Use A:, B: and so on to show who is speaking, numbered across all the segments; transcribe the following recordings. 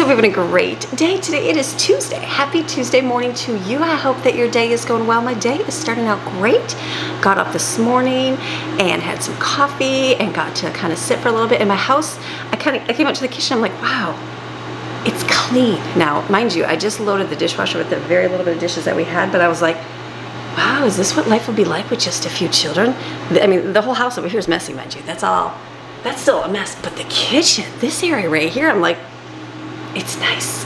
A: hope you're having a great day today. It is Tuesday. Happy Tuesday morning to you. I hope that your day is going well. My day is starting out great. Got up this morning and had some coffee and got to kind of sit for a little bit in my house. I came out to the kitchen. I'm like, wow, it's clean. Now, mind you, I just loaded the dishwasher with the very little bit of dishes that we had, but I was like, wow, is this what life would be like with just a few children? I mean, the whole house over here is messy, mind you. That's still a mess. But the kitchen, this area right here, I'm like, it's nice.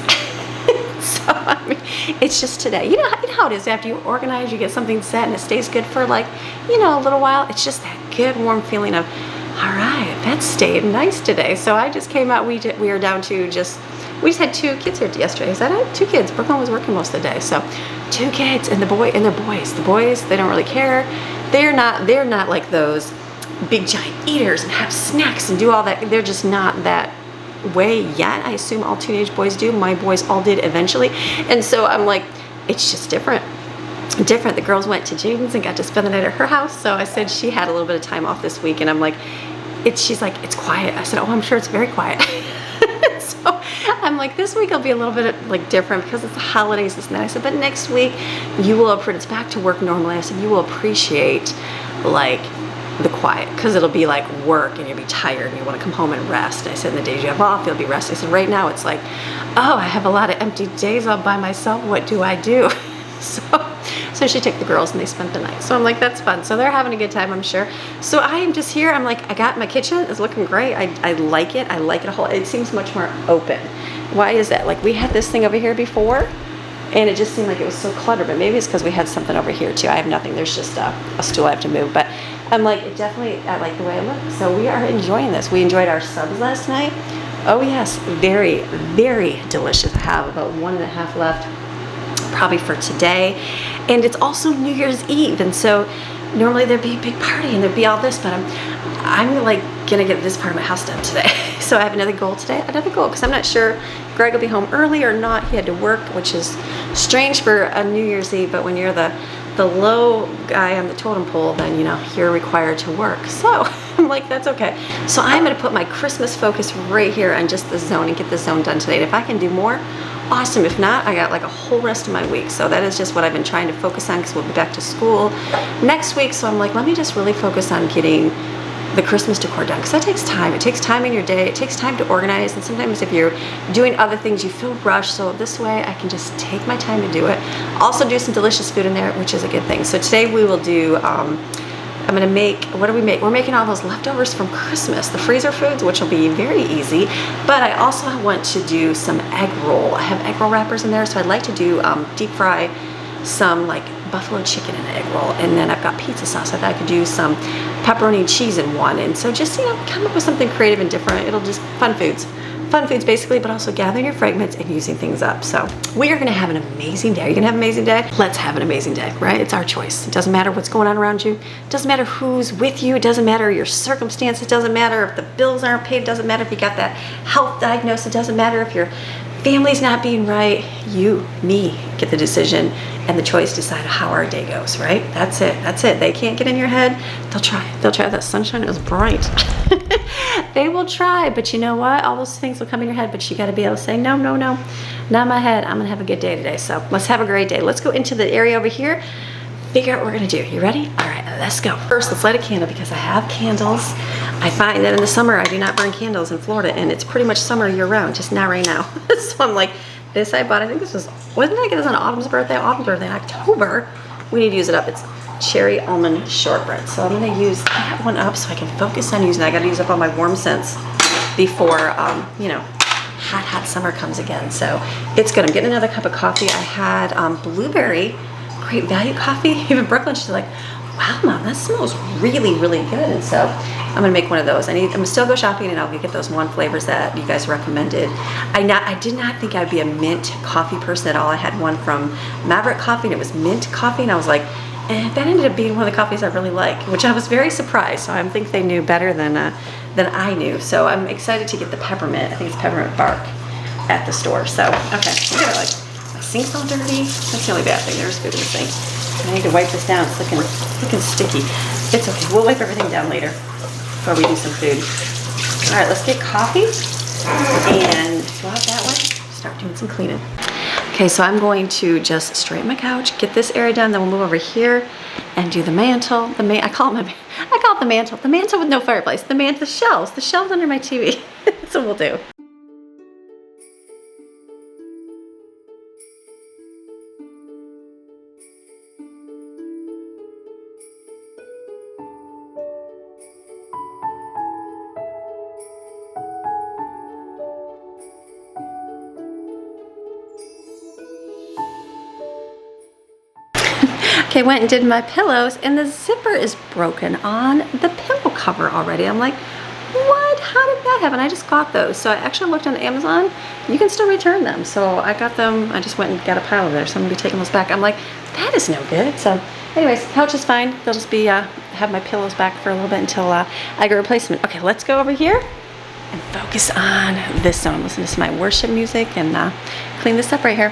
A: So, I mean, it's just today. You know how it is after you organize, you get something set and it stays good for like, a little while. It's just that good, warm feeling of, all right, that stayed nice today. So I just came out, we are down to we just had 2 kids here yesterday. Is that it? 2 kids. Brooklyn was working most of the day. So 2 kids and they're boys. The boys, they don't really care. They're not like those big giant eaters and have snacks and do all that. They're just not that way yet. I assume all teenage boys do. My boys all did eventually. And so I'm like, it's just different. The girls went to Jaden's and got to spend the night at her house. So I said she had a little bit of time off this week and I'm like, she's like, it's quiet. I said, oh, I'm sure it's very quiet. So I'm like, this week will be a little bit like different because it's the holidays, this and that. I said, but next week you will it's back to work normally. I said, you will appreciate like the quiet because it'll be like work and you'll be tired and you want to come home and rest. I said, in the days you have off, you'll be resting. I said, right now it's like, oh, I have a lot of empty days all by myself. What do I do? So she took the girls and they spent the night. So I'm like, that's fun. So they're having a good time, I'm sure. So I am just here. I'm like, I got my kitchen. It's looking great. I like it. I like it a whole. It seems much more open. Why is that? Like we had this thing over here before and it just seemed like it was so cluttered, but maybe it's because we had something over here too. I have nothing. There's just a stool I have to move, but I'm like, I like the way it looks. So we are enjoying this. We enjoyed our subs last night. Oh yes, very, very delicious. I have about 1.5 left probably for today. And it's also New Year's Eve. And so normally there'd be a big party and there'd be all this, but I'm like gonna get this part of my house done today. So I have another goal today, because I'm not sure Greg will be home early or not. He had to work, which is strange for a New Year's Eve, but when you're the low guy on the totem pole, then you're required to work. So I'm like, that's okay. So I'm gonna put my Christmas focus right here on just the zone and get the zone done today. And if I can do more, awesome. If not, I got like a whole rest of my week. So that is just what I've been trying to focus on because we'll be back to school next week. So I'm like, let me just really focus on getting the Christmas decor done because that takes time. It takes time in your day. It takes time to organize. And sometimes if you're doing other things, you feel rushed. So this way I can just take my time to do it. Also do some delicious food in there, which is a good thing. So today we will do, I'm gonna make, what do we make? We're making all those leftovers from Christmas, the freezer foods, which will be very easy. But I also want to do some egg roll. I have egg roll wrappers in there. So I'd like to do deep fry some like buffalo chicken in an egg roll. And then I've got pizza sauce. I thought I could do some pepperoni and cheese in one. And so just, come up with something creative and different. It'll just, fun foods basically, but also gathering your fragments and using things up. So we are gonna have an amazing day. Are you gonna have an amazing day? Let's have an amazing day, right? It's our choice. It doesn't matter what's going on around you. It doesn't matter who's with you. It doesn't matter your circumstance. It doesn't matter if the bills aren't paid. It doesn't matter if you got that health diagnosis. It doesn't matter if your family's not being right. Me get the decision and the choice to decide how our day goes, right? That's it. They can't get in your head. They'll try. That sunshine is bright. They will try, but you know what? All those things will come in your head, but you got to be able to say, no, not my head. I'm going to have a good day today. So let's have a great day. Let's go into the area over here, figure out what we're going to do. You ready? All right, let's go. First, let's light a candle because I have candles. I find that in the summer, I do not burn candles in Florida, and it's pretty much summer year round, just not right now. So I'm like, this I bought, I think this was, wasn't I get this on Autumn's birthday? Autumn's birthday in October. We need to use it up. It's cherry almond shortbread. So I'm gonna use that one up so I can focus on using it. I gotta use up all my warm scents before, hot summer comes again. So it's good. I'm getting another cup of coffee. I had blueberry, great value coffee. Even Brooklyn, she's like, wow, Mom, that smells really, really good. And so I'm gonna make one of those. I'm gonna still go shopping and I'll get those one flavors that you guys recommended. I did not think I'd be a mint coffee person at all. I had one from Maverick Coffee and it was mint coffee and I was like, that ended up being one of the coffees I really like, which I was very surprised. So I think they knew better than I knew. So I'm excited to get the peppermint. I think it's peppermint bark at the store. So, okay, like my sink's all dirty. That's the only bad thing. There's food in the sink. I need to wipe this down. It's looking sticky. It's okay. We'll wipe everything down later before we do some food. All right, let's get coffee and go out that way. start doing some cleaning. Okay, so I'm going to just straighten my couch, get this area done, then we'll move over here and do the mantle. I call it the mantle. The mantle with no fireplace. The shelves under my TV. That's what we'll do. Okay, went and did my pillows, and the zipper is broken on the pillow cover already. I'm like, what? How did that happen? I just got those. So I actually looked on Amazon. You can still return them. So I got them. I just went and got a pile of there. So I'm going to be taking those back. I'm like, that is no good. So anyways, couch is fine. They'll just be, have my pillows back for a little bit until I get a replacement. Okay, let's go over here and focus on this zone. Listen to my worship music and clean this up right here.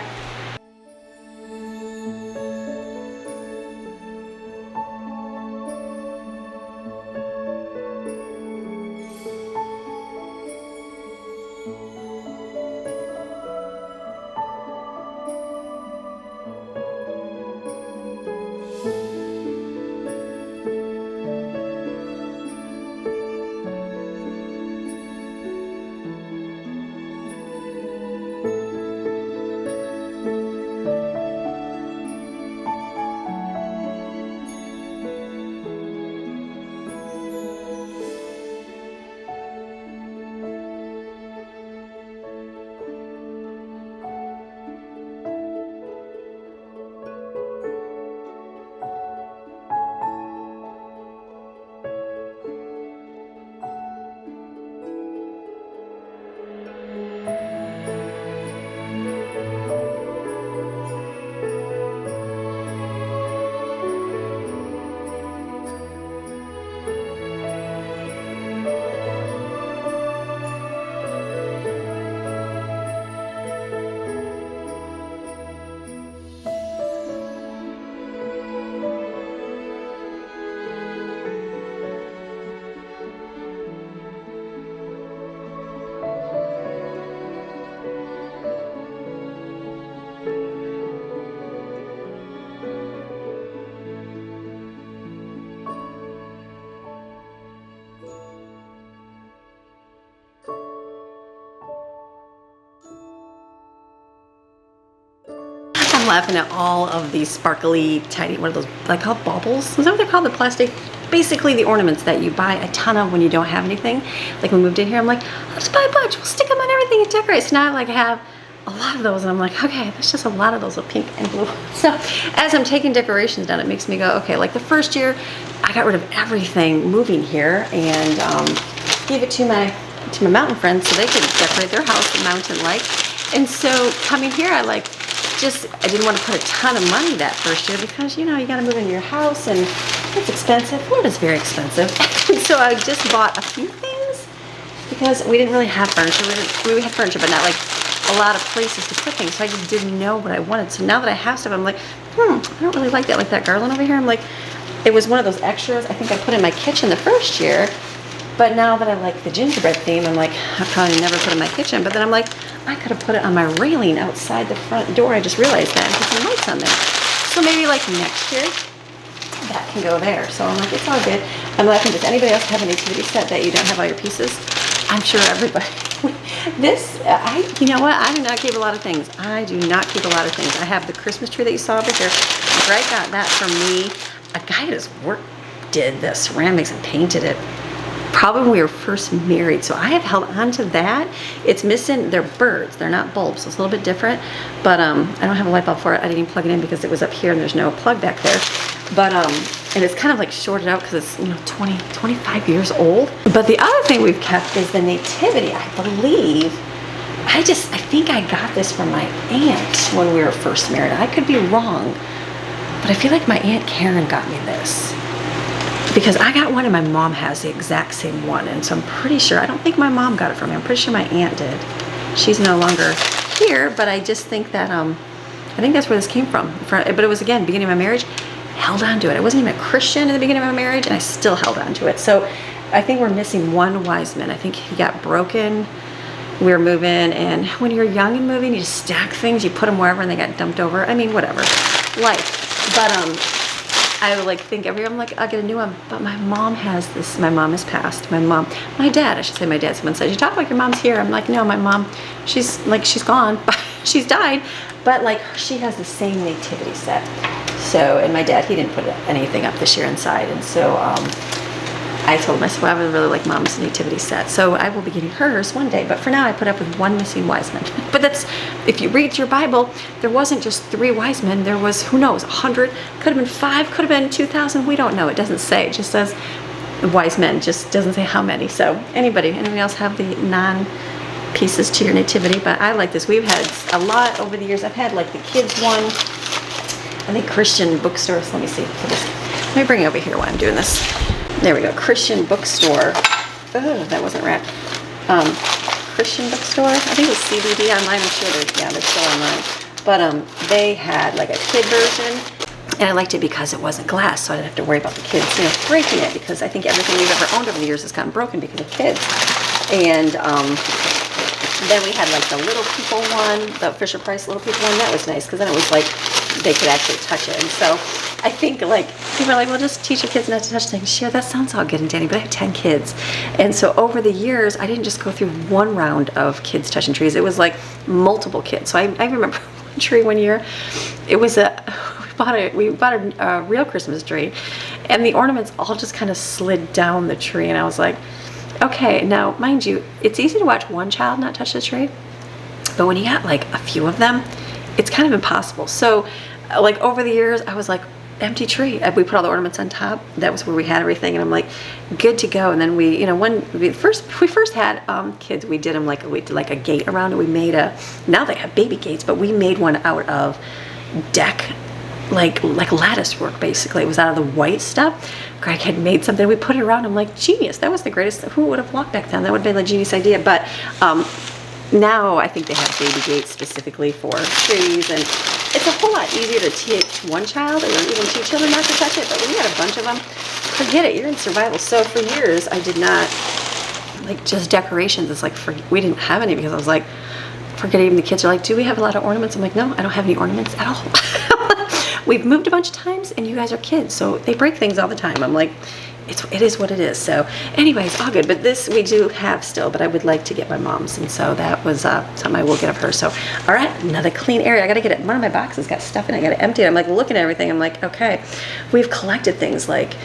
A: I'm laughing at all of these sparkly, tiny, what are those, like called baubles? Is that what they're called, the plastic? Basically the ornaments that you buy a ton of when you don't have anything. Like when we moved in here, I'm like, I'll just buy a bunch, we'll stick them on everything and decorate. So now I like have a lot of those and I'm like, okay, there's just a lot of those of pink and blue. So as I'm taking decorations down, it makes me go, okay, like the first year, I got rid of everything moving here and gave it to my mountain friends so they could decorate their house mountain-like. And so coming here, I didn't want to put a ton of money that first year because, you know, you got to move into your house and it's expensive. Florida's very expensive. So I just bought a few things because we didn't really have furniture. We had furniture, but not like a lot of places to put things. So I just didn't know what I wanted. So now that I have stuff, I'm like, I don't really like that. Like that garland over here, I'm like, it was one of those extras I think I put in my kitchen the first year. But now that I like the gingerbread theme, I'm like, I probably never put it in my kitchen. But then I'm like, I could have put it on my railing outside the front door. I just realized that and put some lights on there. So maybe like next year, that can go there. So I'm like, it's all good. I'm laughing. Does anybody else have a nativity set that you don't have all your pieces? I'm sure everybody. You know what? I do not keep a lot of things. I do not keep a lot of things. I have the Christmas tree that you saw over here. Greg got that from me. A guy at his work did the ceramics and painted it. Probably when we were first married, so I have held on to that. It's missing, they're birds, they're not bulbs, so it's a little bit different, but I don't have a light bulb for it. I didn't even plug it in because it was up here and there's no plug back there. But and it's kind of like shorted out because it's, you know, 25 years old. But the other thing we've kept is the nativity. I believe, I think I got this from my aunt when we were first married. I could be wrong, but I feel like my Aunt Karen got me this. Because I got one and my mom has the exact same one, and so I'm pretty sure, I don't think my mom got it from me, I'm pretty sure my aunt did. She's no longer here, but I just think that, I think that's where this came from. But it was, again, beginning of my marriage, held on to it. I wasn't even a Christian in the beginning of my marriage, and I still held on to it. So I think we're missing one wise man. I think he got broken we were moving, and when you're young and moving, you just stack things, you put them wherever, and they got dumped over. I mean, whatever, life. But I would like think I'm like, I'll get a new one. But my mom has this. My mom has passed. My dad, I should say my dad. Someone said, you talk like your mom's here. I'm like, no, my mom, she's gone. She's died. But like, she has the same nativity set. So, and my dad, he didn't put anything up this year inside. And so I told myself I would really like mom's nativity set. So I will be getting hers one day. But for now, I put up with one missing wise man. But that's, if you read your Bible, there wasn't just 3 wise men. There was, who knows, 100, could have been 5, could have been 2,000. We don't know. It doesn't say. It just says wise men. Just doesn't say how many. So anybody else have the non-pieces to your nativity? But I like this. We've had a lot over the years. I've had like the kids one. I think Christian bookstores. Let me see. Let me bring it over here while I'm doing this. There we go. Christian bookstore. Oh, that wasn't wrapped. Christian bookstore. I think it was CBD online. I'm sure they're still online. But they had like a kid version, and I liked it because it wasn't glass, so I didn't have to worry about the kids, breaking it. Because I think everything we've ever owned over the years has gotten broken because of kids. And then we had like the little people one, the Fisher Price little people one. That was nice because then it was like they could actually touch it. And so I think like people are like, well, just teach your kids not to touch things. Sure, that sounds all good and dandy, but I have 10 kids. And so over the years, I didn't just go through one round of kids touching trees. It was like multiple kids. So I remember one tree one year. It was we bought a real Christmas tree, and the ornaments all just kind of slid down the tree. And I was like, okay, now mind you, it's easy to watch one child not touch the tree, but when you got like a few of them, it's kind of impossible. So like over the years, I was like, empty tree. We put all the ornaments on top. That was where we had everything, and I'm like, good to go. And then we, when we first had kids, we did like a gate around it. We made now they have baby gates, but we made one out of deck, like lattice work basically. It was out of the white stuff. Greg had made something. We put it around. I'm like, genius. That was the greatest. Who would have walked back then? That would have been a genius idea. But now I think they have baby gates specifically for trees, and it's a whole lot easier to teach one child or even 2 children not to touch it. But when you got a bunch of them, forget it. You're in survival. So for years, I did not like just decorations. It's like we didn't have any because I was like, forget it. Even the kids are like, do we have a lot of ornaments? I'm like, no, I don't have any ornaments at all. We've moved a bunch of times, and you guys are kids, so they break things all the time. I'm like, it is what it is. So anyways, all good. But this we do have still, but I would like to get my mom's, and so that was something I will get of her. So all right, another clean area. I gotta get it. One of my boxes got stuff in it. I gotta empty it. I'm like looking at everything. I'm like, okay, we've collected things like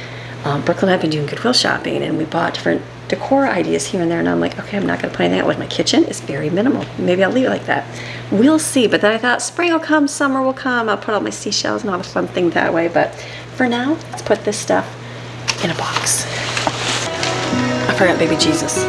A: Brooklyn and I've been doing Goodwill shopping, and we bought different decor ideas here and there, and I'm like, okay, I'm not gonna put anything out. With my kitchen is very minimal. Maybe I'll leave it like that. We'll see. But then I thought spring will come, summer will come. I'll put all my seashells and all the fun thing that way. But for now, let's put this stuff in a box. I forgot baby Jesus.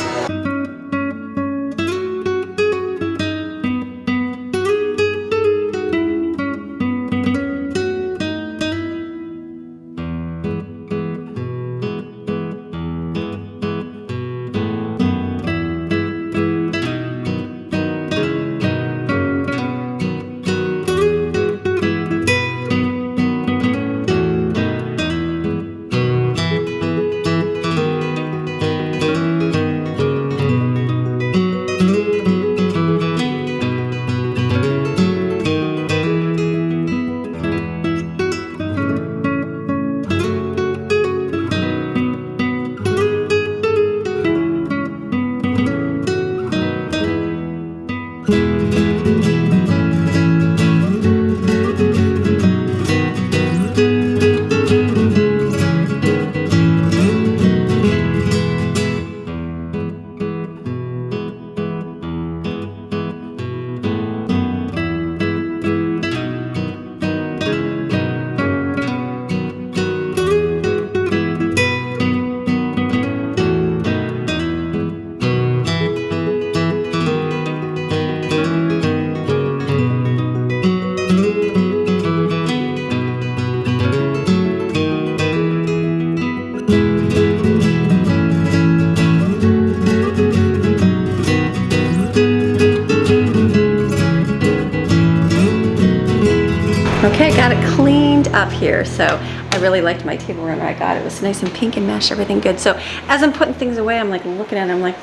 A: Okay, got it cleaned up here. So I really liked my table runner I got. It was nice and pink and mesh, everything good. So as I'm putting things away, I'm like looking at it, I'm like,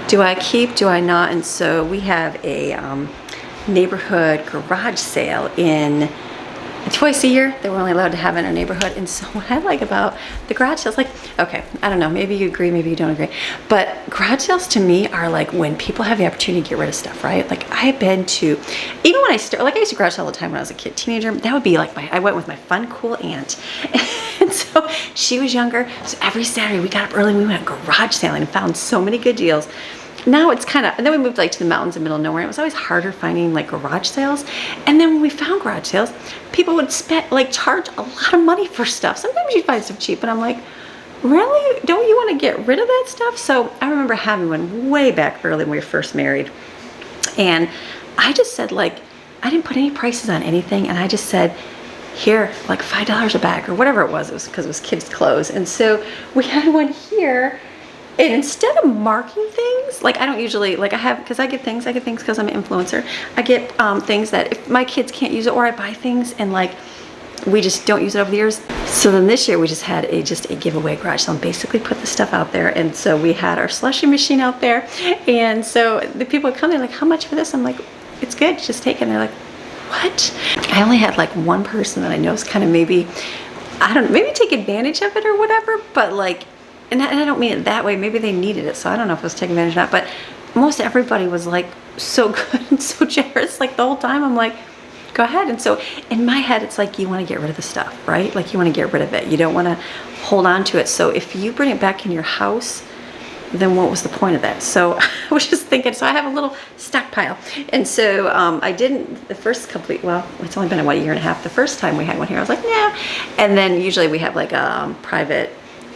A: Do I keep, do I not? And so we have a neighborhood garage sale in twice a year that we're only allowed to have in our neighborhood. And so what I like about the garage sales, like, okay, I don't know, maybe you agree, maybe you don't agree, but garage sales to me are like when people have the opportunity to get rid of stuff, right? Like I've been to, even when I started, like I used to garage sale all the time when I was a kid, teenager, that would be like I went with my fun, cool aunt. And so she was younger. So every Saturday we got up early and we went garage selling and found so many good deals. Now it's kind of, and then we moved like to the mountains in the middle of nowhere. It was always harder finding like garage sales. And then when we found garage sales, people would charge a lot of money for stuff. Sometimes you'd find stuff cheap, but I'm like, really? Don't you want to get rid of that stuff? So I remember having one way back early when we were first married. And I just said like, I didn't put any prices on anything. And I just said, here, like $5 a bag or whatever it was because it was kids' clothes. And so we had one here. And instead of marking things, like I don't usually, like I have, because I get things because I'm an influencer. I get things that if my kids can't use it, or I buy things and like we just don't use it over the years. So then this year we just had a giveaway garage sale and basically put the stuff out there. And so we had our slushie machine out there. And so the people would come in like, how much for this? I'm like, it's good, just take it. And they're like, what? I only had like one person that I know is kind of maybe, I don't know, maybe take advantage of it or whatever, but like, and I don't mean it that way, maybe they needed it, so I don't know if it was taking advantage or not, but most everybody was like so good and so generous, like the whole time. I'm like, go ahead. And so in my head, it's like you want to get rid of the stuff, right? Like you want to get rid of it. You don't want to hold on to it. So if you bring it back in your house, then what was the point of that? So I was just thinking, so I have a little stockpile. And so I didn't, the first complete, well, it's only been a year and a half. The first time we had one here, I was like, nah. And then usually we have like a private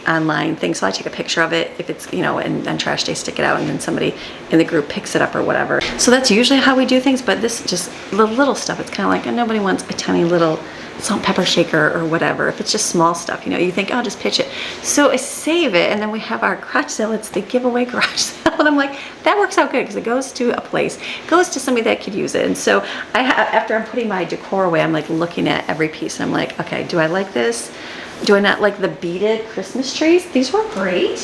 A: online thing, so I take a picture of it if it's, you know, and on trash day stick it out and then somebody in the group picks it up or whatever. So that's usually how we do things, but this is just the little stuff. It's kind of like, nobody wants a tiny little salt and pepper shaker or whatever. If it's just small stuff, you know, you think, I'll just pitch it. So I save it, and then we have our garage sale. It's the giveaway garage sale, and I'm like, that works out good because it goes to a place, goes to somebody that could use it. And so after I'm putting my decor away, I'm like looking at every piece and I'm like, okay, do I like this? Do I not like the beaded Christmas trees? These were great.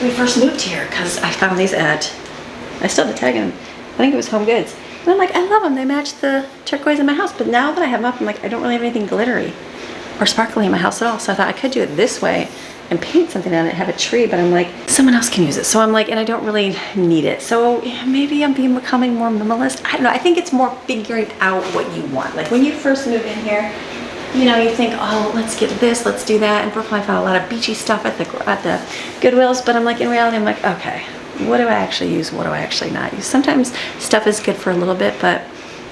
A: We first moved here because I found these at, I still have the tag on them. I think it was Home Goods. And I'm like, I love them. They match the turquoise in my house. But now that I have them up, I'm like, I don't really have anything glittery or sparkly in my house at all. So I thought I could do it this way and paint something on it, have a tree. But I'm like, someone else can use it. So I'm like, and I don't really need it. So maybe I'm becoming more minimalist. I don't know. I think it's more figuring out what you want. Like when you first move in here, you know, you think, oh, let's get this, let's do that. And Brooklyn, I found a lot of beachy stuff at the Goodwills, but I'm like, in reality, I'm like, okay, what do I actually use? What do I actually not use? Sometimes stuff is good for a little bit, but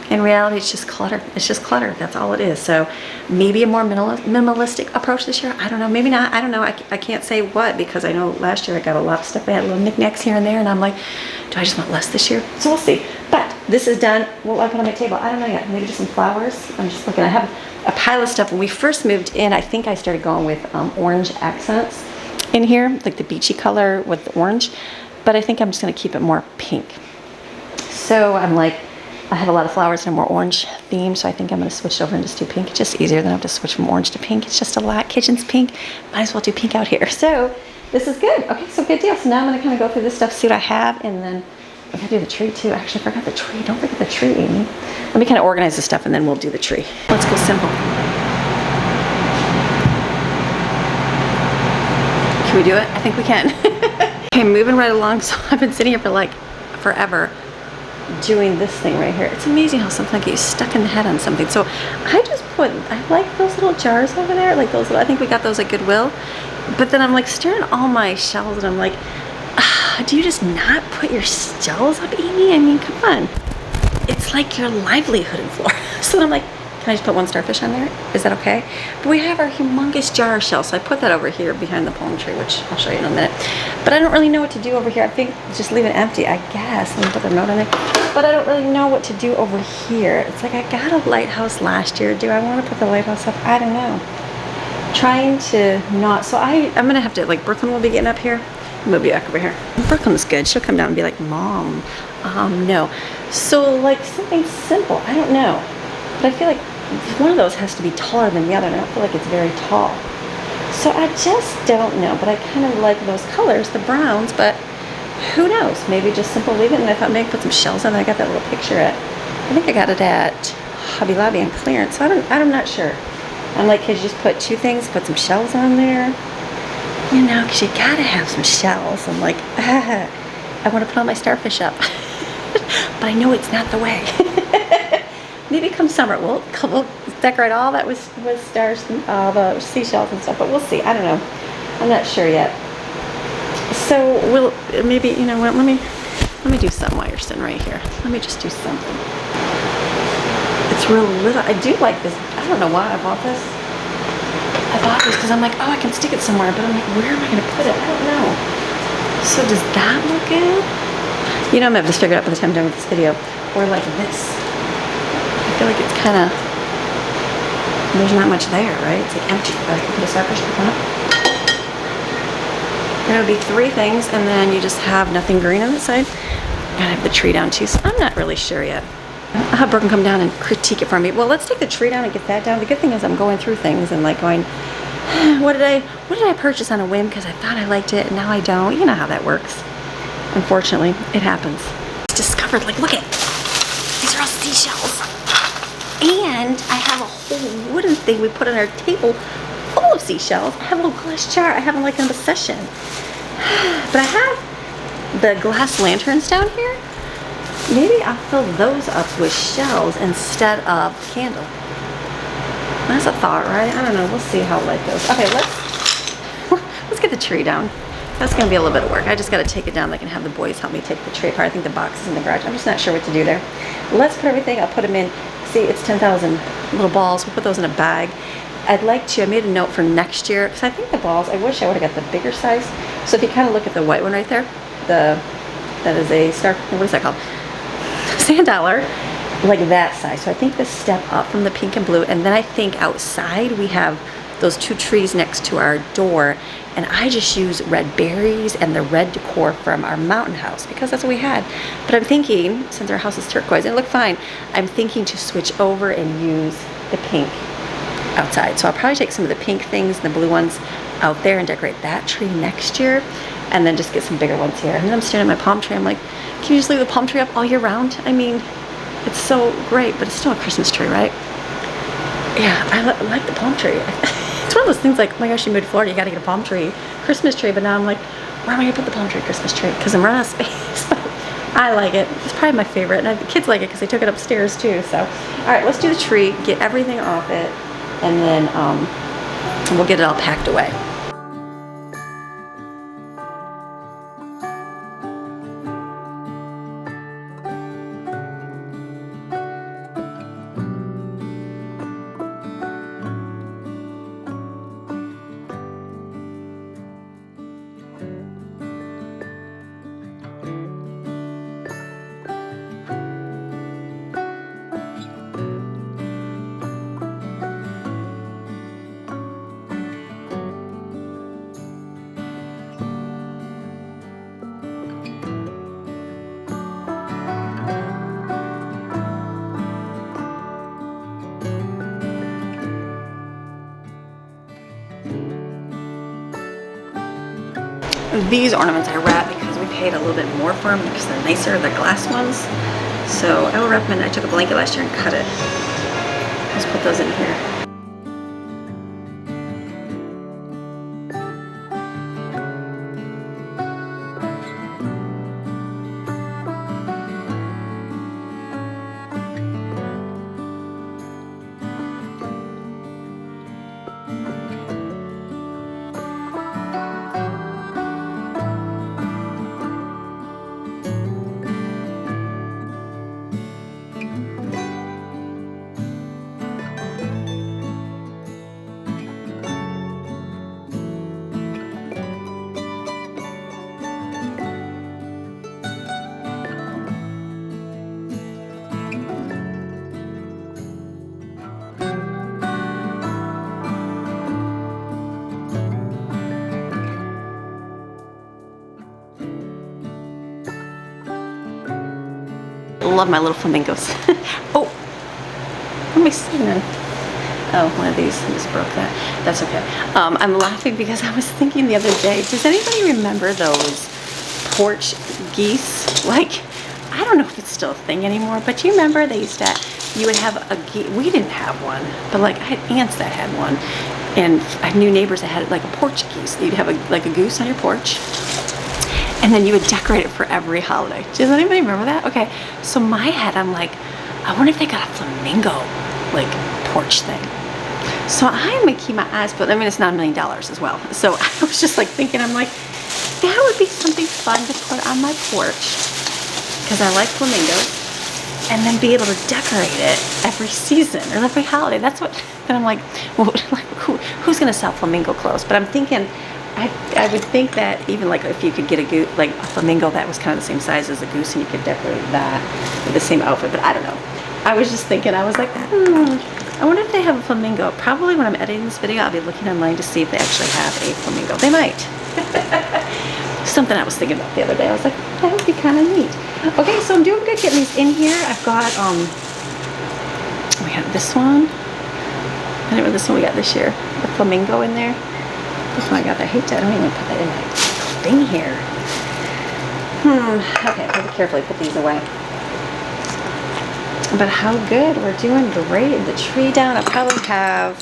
A: in reality, it's just clutter. It's just clutter. That's all it is. So maybe a more minimalistic approach this year. I don't know. Maybe not. I don't know. I can't say what, because I know last year I got a lot of stuff. I had little knickknacks here and there, and I'm like, do I just want less this year? So we'll see. But this is done. What will I put on my table? I don't know yet. Maybe just some flowers. I'm just looking. I have a pile of stuff. When we first moved in, I think I started going with orange accents in here, like the beachy color with the orange. But I think I'm just going to keep it more pink. So I'm like, I have a lot of flowers and more orange themed, so I think I'm going to switch it over and just do pink. It's just easier than I have to switch from orange to pink. It's just a lot. Kitchen's pink. Might as well do pink out here. So this is good. Okay, so good deal. So now I'm going to kind of go through this stuff, see what I have, and then I got to do the tree too. Actually, I forgot the tree. Don't forget the tree, Amy. Let me kind of organize the stuff and then we'll do the tree. Let's go simple. Can we do it? I think we can. Okay, moving right along. So I've been sitting here for like forever doing this thing right here. It's amazing how something like gets stuck in the head on something. So I just I like those little jars over there, like those little, I think we got those at Goodwill. But then I'm like staring at all my shelves and I'm like, do you just not put your shelves up, Amy? I mean, come on. It's like your livelihood in Florida. So then I'm like, can I just put one starfish on there? Is that okay? But we have our humongous jar shelf, so I put that over here behind the palm tree, which I'll show you in a minute. But I don't really know what to do over here. I think just leave it empty, I guess. Let me put the note on it. But I don't really know what to do over here. It's like I got a lighthouse last year. Do I want to put the lighthouse up? I don't know. Trying to not, so I'm gonna have to, like, Brooklyn will be getting up here. I'm gonna be back over here. Brooklyn's good. She'll come down and be like, Mom, no. So like something simple, I don't know. But I feel like one of those has to be taller than the other, and I don't feel like it's very tall. So I just don't know, but I kind of like those colors, the browns, but who knows? Maybe just simple leave it. And I thought maybe put some shells on there. I got that little picture I think I got it at Hobby Lobby on clearance. So I'm not sure. I'm like, could you just put 2 things, put some shells on there? You know, because you gotta have some shells. I'm like, I want to put all my starfish up. But I know it's not the way. Maybe come summer, we'll decorate all that with stars, the seashells and stuff, but we'll see. I don't know. I'm not sure yet. So we'll maybe, you know what, let me do something while you're sitting right here. Let me just do something. It's real little. I do like this. I don't know why I bought this. I bought this because I'm like, oh, I can stick it somewhere, but I'm like, where am I going to put it? I don't know. So does that look good? You know, I'm going to have this figured out by the time I'm done with this video. Or like this. I feel like it's kind of, there's not much there, right? It's like empty, but I can put a starfish up. And it would be 3 things, and then you just have nothing green on the side. Gotta have the tree down too, so I'm not really sure yet. I'll have Brooklyn come down and critique it for me. Well, let's take the tree down and get that down. The good thing is I'm going through things and like going, what did I purchase on a whim because I thought I liked it and now I don't. You know how that works. Unfortunately, it happens. It's discovered, like, look at, these are all seashells. And I have a whole wooden thing we put on our table full of seashells. I have a little glass jar. I have them like in a session. But I have the glass lanterns down here. Maybe I'll fill those up with shells instead of candle. That's a thought, right? I don't know. We'll see how light goes. Okay, let's get the tree down. That's going to be a little bit of work. I just got to take it down. I can have the boys help me take the tree apart. I think the box is in the garage. I'm just not sure what to do there. Let's put everything. I'll put them in. See, it's 10,000 little balls. We'll put those in a bag. I'd like to, I made a note for next year, because I think the balls, I wish I would have got the bigger size. So if you kind of look at the white one right there, that is a star, what is that called? Sand dollar, like that size. So I think this step up from the pink and blue, and then I think outside we have those 2 trees next to our door, and I just use red berries and the red decor from our mountain house because that's what we had. But I'm thinking, since our house is turquoise and it looked fine, I'm thinking to switch over and use the pink outside. So I'll probably take some of the pink things and the blue ones out there and decorate that tree next year, and then just get some bigger ones here. And then I'm staring at my palm tree. I'm like, can you just leave the palm tree up all year round? I mean, it's so great, but it's still a Christmas tree, right? Yeah, I like the palm tree. It's one of those things like, oh my gosh, you moved to Florida, you gotta get a palm tree Christmas tree, but now I'm like, where am I gonna put the palm tree Christmas tree? Because I'm running out of space. But I like it. It's probably my favorite, and the kids like it because they took it upstairs too. So, all right, let's do the tree, get everything off it, and then we'll get it all packed away. These ornaments I wrap because we paid a little bit more for them because they're nicer, the glass ones. So I would recommend, I took a blanket last year and cut it. Let's put those in here. Love my little flamingos. Oh, what am I sitting on? Oh, one of these. I just broke that. That's okay. I'm laughing because I was thinking the other day, does anybody remember those porch geese. Like, I don't know if it's still a thing anymore, but you remember they used to, you would have a geese. We didn't have one, but like I had aunts that had one, and I knew neighbors that had like a porch geese. You'd have like a goose on your porch, and then you would decorate it for every holiday. Does anybody remember that? Okay, so in my head, I'm like, I wonder if they got a flamingo like porch thing. So I'm gonna keep my eyes peeled. I mean, it's not $1 million as well. So I was just like thinking, I'm like, that would be something fun to put on my porch, because I like flamingos, and then be able to decorate it every season or every holiday. That's what, then I'm like, well, like who's gonna sell flamingo clothes? But I'm thinking, I would think that even like if you could get a goose, like a flamingo that was kind of the same size as a goose, and you could decorate that with the same outfit, but I don't know. I was just thinking, I was like, I wonder if they have a flamingo. Probably when I'm editing this video, I'll be looking online to see if they actually have a flamingo. They might. Something I was thinking about the other day. I was like, that would be kind of neat. Okay, so I'm doing good getting these in here. I've got, we have this one. I don't know this one we got this year. The flamingo in there. This one I got. I hate to, I don't even put that in my thing here. Okay, I have to carefully put these away. But how good, we're doing great. The tree down, I probably have,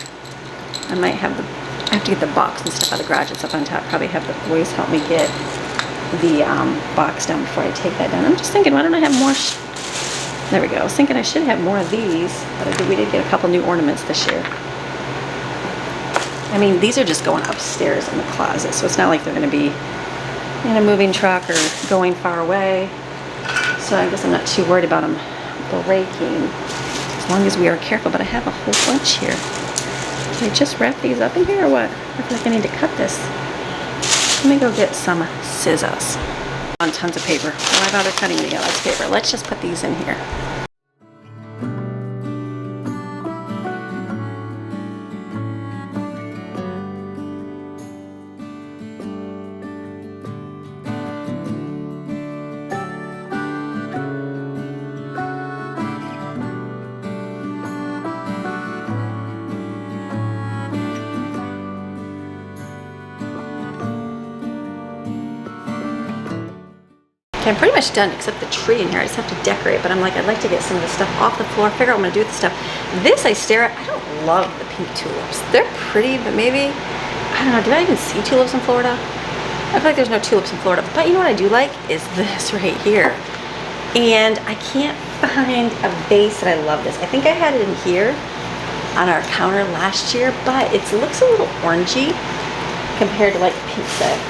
A: I might have the, I have to get the box and stuff out of the garage. It's up on top. Probably have the boys help me get the box down before I take that down. I'm just thinking, why don't I have more, there we go. I was thinking I should have more of these, but we did get a couple new ornaments this year. I mean, these are just going upstairs in the closet, so it's not like they're gonna be in a moving truck or going far away. So I guess I'm not too worried about them breaking, as long as we are careful. But I have a whole bunch here. Can I just wrap these up in here or what? I feel like I need to cut this. Let me go get some scissors. On tons of paper. Why bother cutting when you got lots of paper? Let's just put these in here. I'm pretty much done except the tree in here. I just have to decorate, but I'm like, I'd like to get some of the stuff off the floor, figure out what I'm gonna do with the stuff. This I stare at, I don't love the pink tulips. They're pretty, but maybe, I don't know, did I even see tulips in Florida? I feel like there's no tulips in Florida, but you know what I do like is this right here. And I can't find a vase that I love this. I think I had it in here on our counter last year, but it looks a little orangey compared to like the pink set.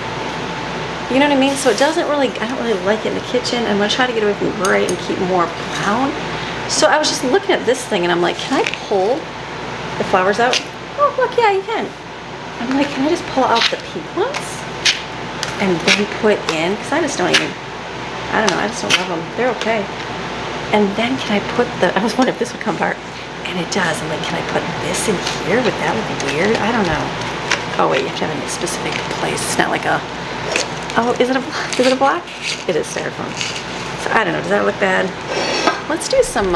A: You know what I mean? So it doesn't really, I don't really like it in the kitchen. I'm gonna try to get away from gray and keep more brown. So I was just looking at this thing and I'm like, can I pull the flowers out? Oh, look, yeah, you can. I'm like, can I just pull out the pink ones and then put in, because I just don't even, I don't know, I just don't love them. They're okay. And then can I put the, I was wondering if this would come apart. And it does. I'm like, can I put this in here? Would that look weird? I don't know. Oh wait, you have to have it in a specific place. It's not like a, oh, is it a black? It is styrofoam. So I don't know, does that look bad? Let's do some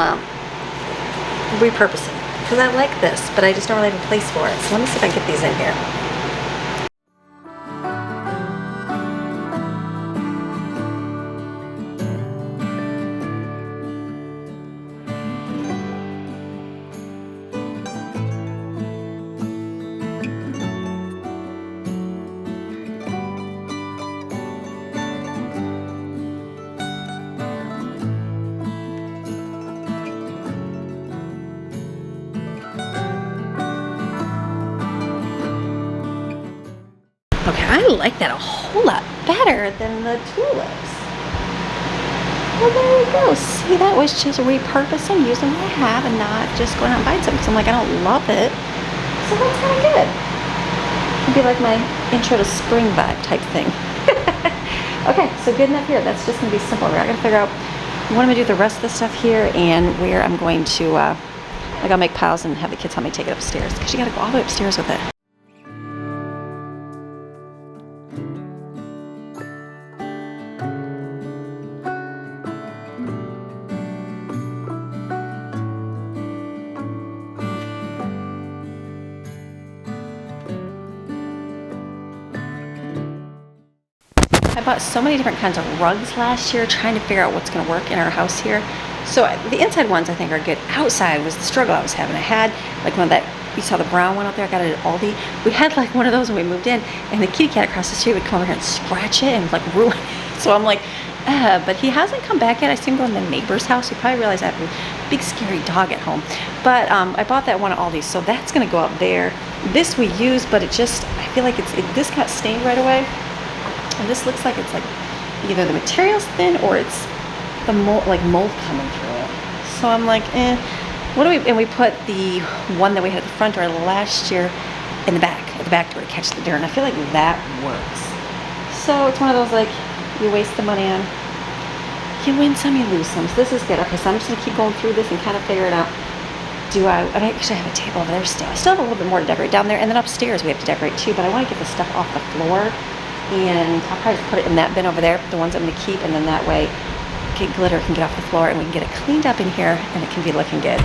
A: repurposing, because I like this, but I just don't really have a place for it. So let me see if I can get these in here. Okay, I like that a whole lot better than the tulips. Well, there we go. See, that was just repurposing, using what I have and not just going out and buying something. Because I'm like, I don't love it. So that's kind of good. It'd be like my intro to spring vibe type thing. Okay, so good enough here. That's just going to be simple. We're not going to figure out what I'm going to do with the rest of the stuff here and where I'm going to, like I'll make piles and have the kids help me take it upstairs. Because you got to go all the way upstairs with it. I bought so many different kinds of rugs last year, trying to figure out what's going to work in our house here. So the inside ones I think are good. Outside was the struggle I was having. I had like one that, you saw the brown one out there, I got it at Aldi. We had like one of those when we moved in, and the kitty cat across the street would come over here and scratch it and like ruin it. So I'm like, but he hasn't come back yet. I see him go in the neighbor's house. You probably realize I have a big scary dog at home. But I bought that one at Aldi, so that's gonna go up there. This we use, but it just, I feel like this got stained right away. And this looks like it's like either the material's thin or it's the mold, like mold coming through it. So I'm like, what do we, and we put the one that we had at the front door last year in the back, at the back door to catch the dirt. And I feel like that works. So it's one of those like, you waste the money on, you win some, you lose some. So this is good. Okay, so I'm just gonna keep going through this and kind of figure it out. I actually have a table over there still. I still have a little bit more to decorate down there. And then upstairs we have to decorate too, but I want to get the stuff off the floor. And I'll probably just put it in that bin over there, the ones I'm gonna keep, and then that way glitter can get off the floor and we can get it cleaned up in here and it can be looking good.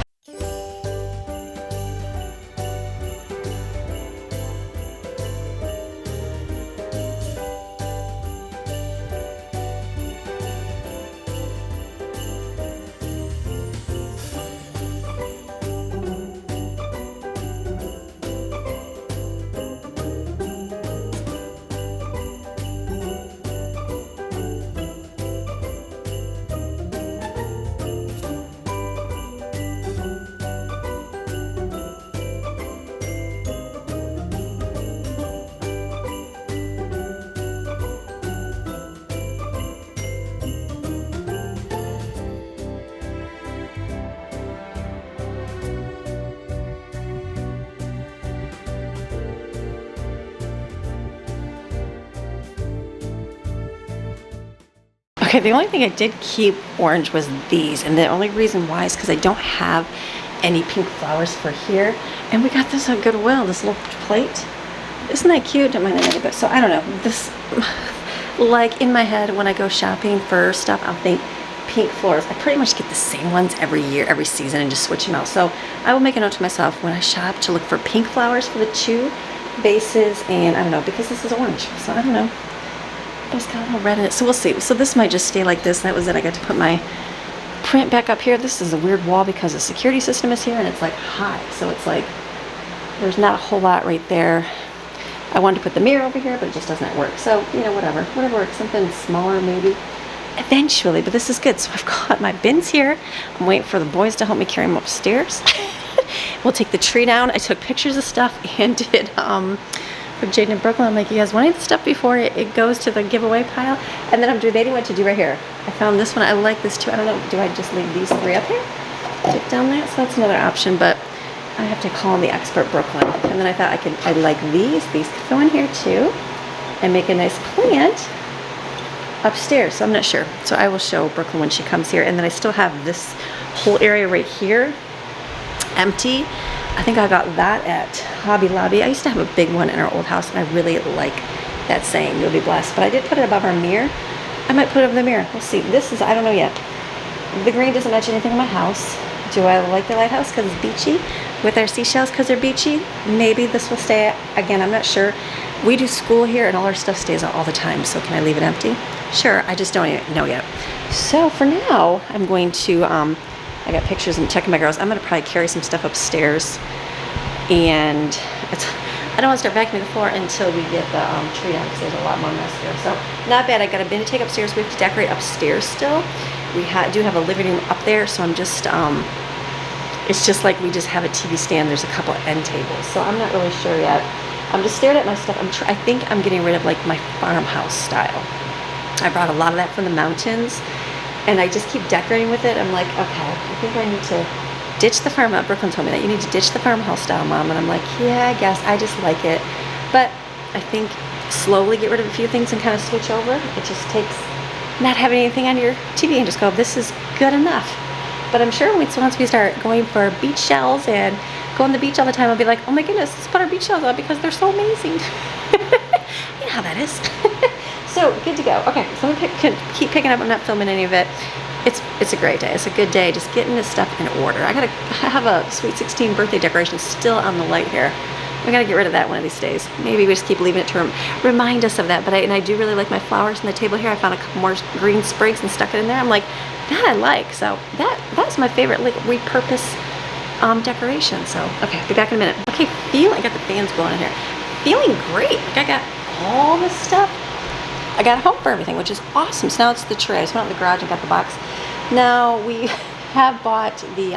A: Okay, the only thing I did keep orange was these, and the only reason why is because I don't have any pink flowers for here. And we got this at Goodwill, this little plate. Isn't that cute? Don't mind any of it. So I don't know, this, like in my head when I go shopping for stuff, I'll think pink floors. I pretty much get the same ones every year, every season, and just switch them out. So I will make a note to myself when I shop to look for pink flowers for the two vases, and I don't know, because this is orange, so I don't know. It's got a little red in it, so we'll see. So this might just stay like this. That was it. I got to put my print back up here. This is a weird wall because the security system is here and it's like high, so it's like there's not a whole lot right there. I wanted to put the mirror over here, but it just doesn't work. So, you know, whatever works. Something smaller maybe eventually, but this is good. So I've got my bins here. I'm waiting for the boys to help me carry them upstairs. We'll take the tree down. I took pictures of stuff and did for Jaden and Brooklyn. I'm like, you guys want any of the stuff before it goes to the giveaway pile? And then I'm debating what to do right here. I found this one. I like this too. I don't know, do I just leave these three up here? Stick down there? So that's another option, but I have to call in the expert Brooklyn. And then I thought I like these. These could go in here too and make a nice plant upstairs. So I'm not sure. So I will show Brooklyn when she comes here. And then I still have this whole area right here empty. I think I got that at Hobby Lobby. I used to have a big one in our old house, and I really like that saying, you'll be blessed. But I did put it above our mirror. I might put it over the mirror. We'll see. This is, I don't know yet. The green doesn't match anything in my house. Do I like the lighthouse because it's beachy? With our seashells because they're beachy? Maybe this will stay. Again, I'm not sure. We do school here, and all our stuff stays out all the time, so can I leave it empty? Sure, I just don't know yet. So for now, I'm going to, I got pictures and checking my girls. I'm gonna probably carry some stuff upstairs, and I don't want to start vacuuming the floor until we get the tree down because there's a lot more mess here. So not bad. I got a bin to take upstairs. We have to decorate upstairs still. We do have a living room up there, so I'm just it's just like we just have a TV stand. There's a couple of end tables, so I'm not really sure yet. I'm just staring at my stuff. I think I'm getting rid of like my farmhouse style. I brought a lot of that from the mountains, and I just keep decorating with it. I'm like, okay, I think I need to ditch the farmhouse. Brooklyn told me that you need to ditch the farmhouse style, Mom, and I'm like, yeah, I guess I just like it. But I think slowly get rid of a few things and kind of switch over. It just takes not having anything on your TV and just go, this is good enough. But I'm sure once we start going for beach shells and go on the beach all the time, I'll be like, oh my goodness, let's put our beach shells out because they're so amazing. You know how that is. So good to go. Okay, so I'm gonna keep picking up. I'm not filming any of it. It's a great day. It's a good day. Just getting this stuff in order. I have a sweet 16 birthday decoration still on the light here. We gotta get rid of that one of these days. Maybe we just keep leaving it to remind us of that. But I do really like my flowers on the table here. I found a couple more green sprigs and stuck it in there. I'm like, that I like. So that's my favorite, like, repurpose decoration. So, okay, I'll be back in a minute. Okay, I got the fans blowing in here. Feeling great. Like, I got all this stuff. I got home for everything, which is awesome. So now it's the tray. I just went out in the garage and got the box. Now we have bought the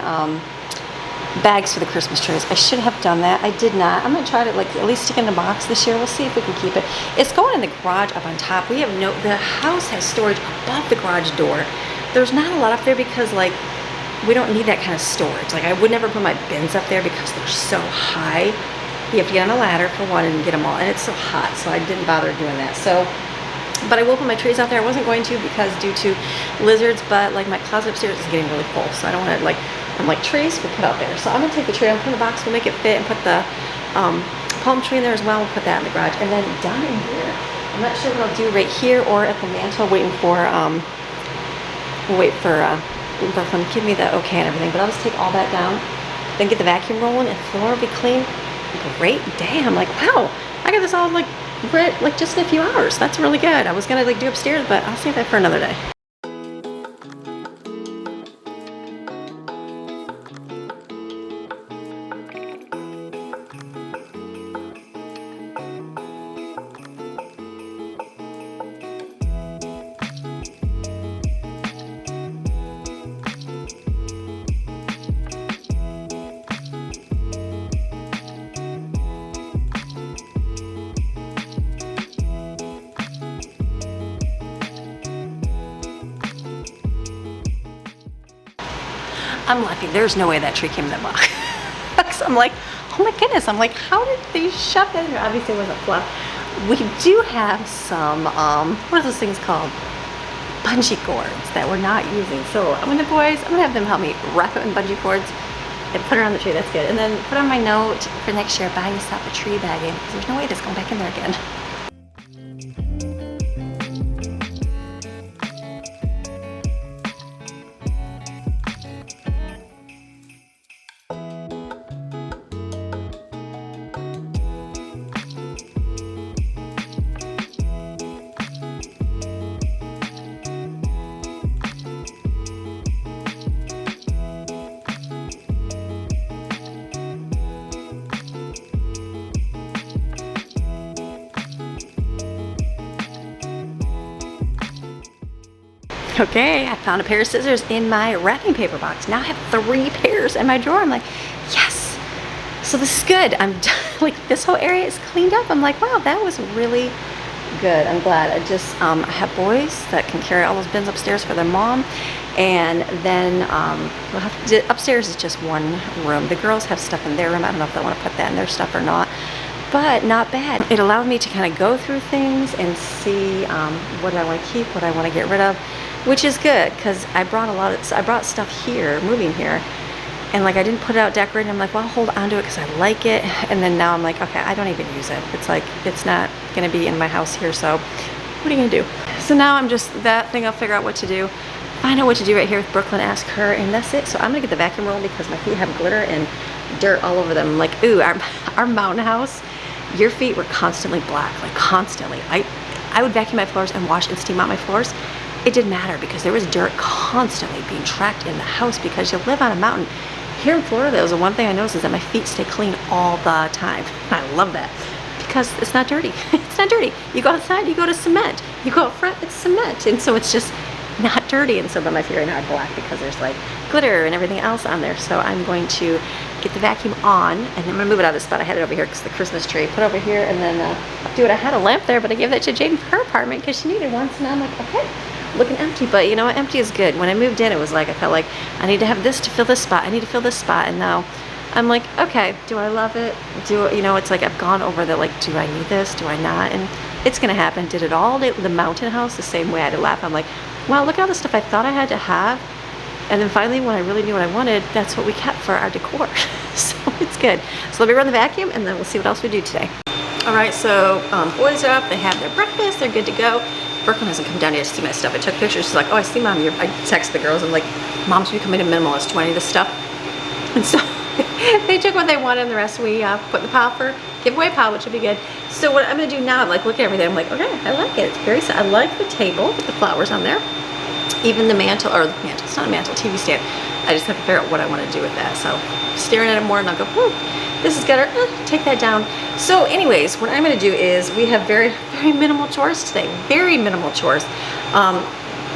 A: bags for the Christmas trees. I should have done that. I did not. I'm gonna try to, like, at least stick in the box this year. We'll see if we can keep it. It's going in the garage up on top. We have the house has storage above the garage door. There's not a lot up there because, like, we don't need that kind of storage. Like, I would never put my bins up there because they're so high. You have to get on a ladder for one and get them all, and it's so hot, so I didn't bother doing that. So, but I will put my trees out there. I wasn't going to because due to lizards, but, like, my closet upstairs is getting really full, so I don't want to, like, I'm like, trees we'll put out there. So I'm gonna take the tree, I'll put in the box, we'll make it fit, and put the palm tree in there as well. We'll put that in the garage. And then down in here, I'm not sure what I'll do right here or at the mantle, waiting for we'll wait for Brooklyn to give me the okay and everything. But I'll just take all that down, then get the vacuum rolling, and the floor will be clean. Great day. I'm like, wow, I got this all like just in a few hours. That's really good. I was gonna, like, do upstairs, but I'll save that for another day. I'm laughing. There's no way that tree came in that box. I'm like, oh my goodness. I'm like, how did they shove that in there? Obviously it wasn't fluff. We do have some, what are those things called? Bungee cords that we're not using. So I'm gonna have them help me wrap it in bungee cords and put it on the tree. That's good. And then put on my note for next year, buy yourself a tree bagging, because there's no way this going back in there again. Okay, I found a pair of scissors in my wrapping paper box. Now I have 3 pairs in my drawer. I'm like, yes. So this is good. I'm like, this whole area is cleaned up. I'm like, wow, that was really good. I'm glad. I have boys that can carry all those bins upstairs for their mom. And then we'll have to, upstairs is just one room. The girls have stuff in their room. I don't know if they want to put that in their stuff or not. But not bad. It allowed me to kind of go through things and see what I want to keep, what I want to get rid of, which is good because I brought stuff here, moving here, and, like, I didn't put it out decorated. I'm like, well, I'll hold on to it because I like it. And then now I'm like, okay, I don't even use it. It's like, it's not going to be in my house here, so what are you going to do? So now I'm just, that thing, I'll figure out what to do. Find out what to do right here with Brooklyn, ask her, and that's it. So I'm going to get the vacuum roll because my feet have glitter and dirt all over them. I'm like, ooh, our mountain house, your feet were constantly black, like constantly. I would vacuum my floors and wash and steam out my floors. It didn't matter because there was dirt constantly being tracked in the house because you live on a mountain. Here in Florida, that was the one thing I noticed, is that my feet stay clean all the time. I love that because it's not dirty. It's not dirty. You go outside, you go to cement. You go out front, it's cement. And so it's just not dirty. And so, but my feet right now are black because there's, like, glitter and everything else on there. So I'm going to get the vacuum on, and I'm gonna move it out of this spot. I had it over here because the Christmas tree, put over here, and then do it. I had a lamp there, but I gave that to Jane for her apartment because she needed one. So now I'm like, okay, looking empty, but you know what, empty is good. When I moved in, it was like, I felt like I need to have this to fill this spot. I need to fill this spot. And now I'm like, okay, do I love it? You know, it's like I've gone over the, like, do I need this? Do I not? And it's gonna happen. Did it all the mountain house the same way. I had to laugh. I'm like, wow, look at all the stuff I thought I had to have. And then finally, when I really knew what I wanted, that's what we kept for our decor. So it's good. So let me run the vacuum, and then we'll see what else we do today. All right, so boys are up. They have their breakfast. They're good to go. Brooklyn hasn't come down yet to see my stuff. I took pictures. She's like, oh, I see, Mom. I text the girls. I'm like, Mom's becoming a minimalist. Do I need this stuff? And so They took what they wanted and the rest we put in the pile for giveaway pile, which would be good. So what I'm gonna do now, I'm like, look at everything. I'm like, okay, I like it. It's very, I like the table with the flowers on there. Even the mantle, or the mantle, it's not a mantle, TV stand. I just have to figure out what I want to do with that. So staring at it more and I'll go, whoo, this is good, or take that down. So anyways, what I'm gonna do is we have very, very minimal chores today. Very minimal chores.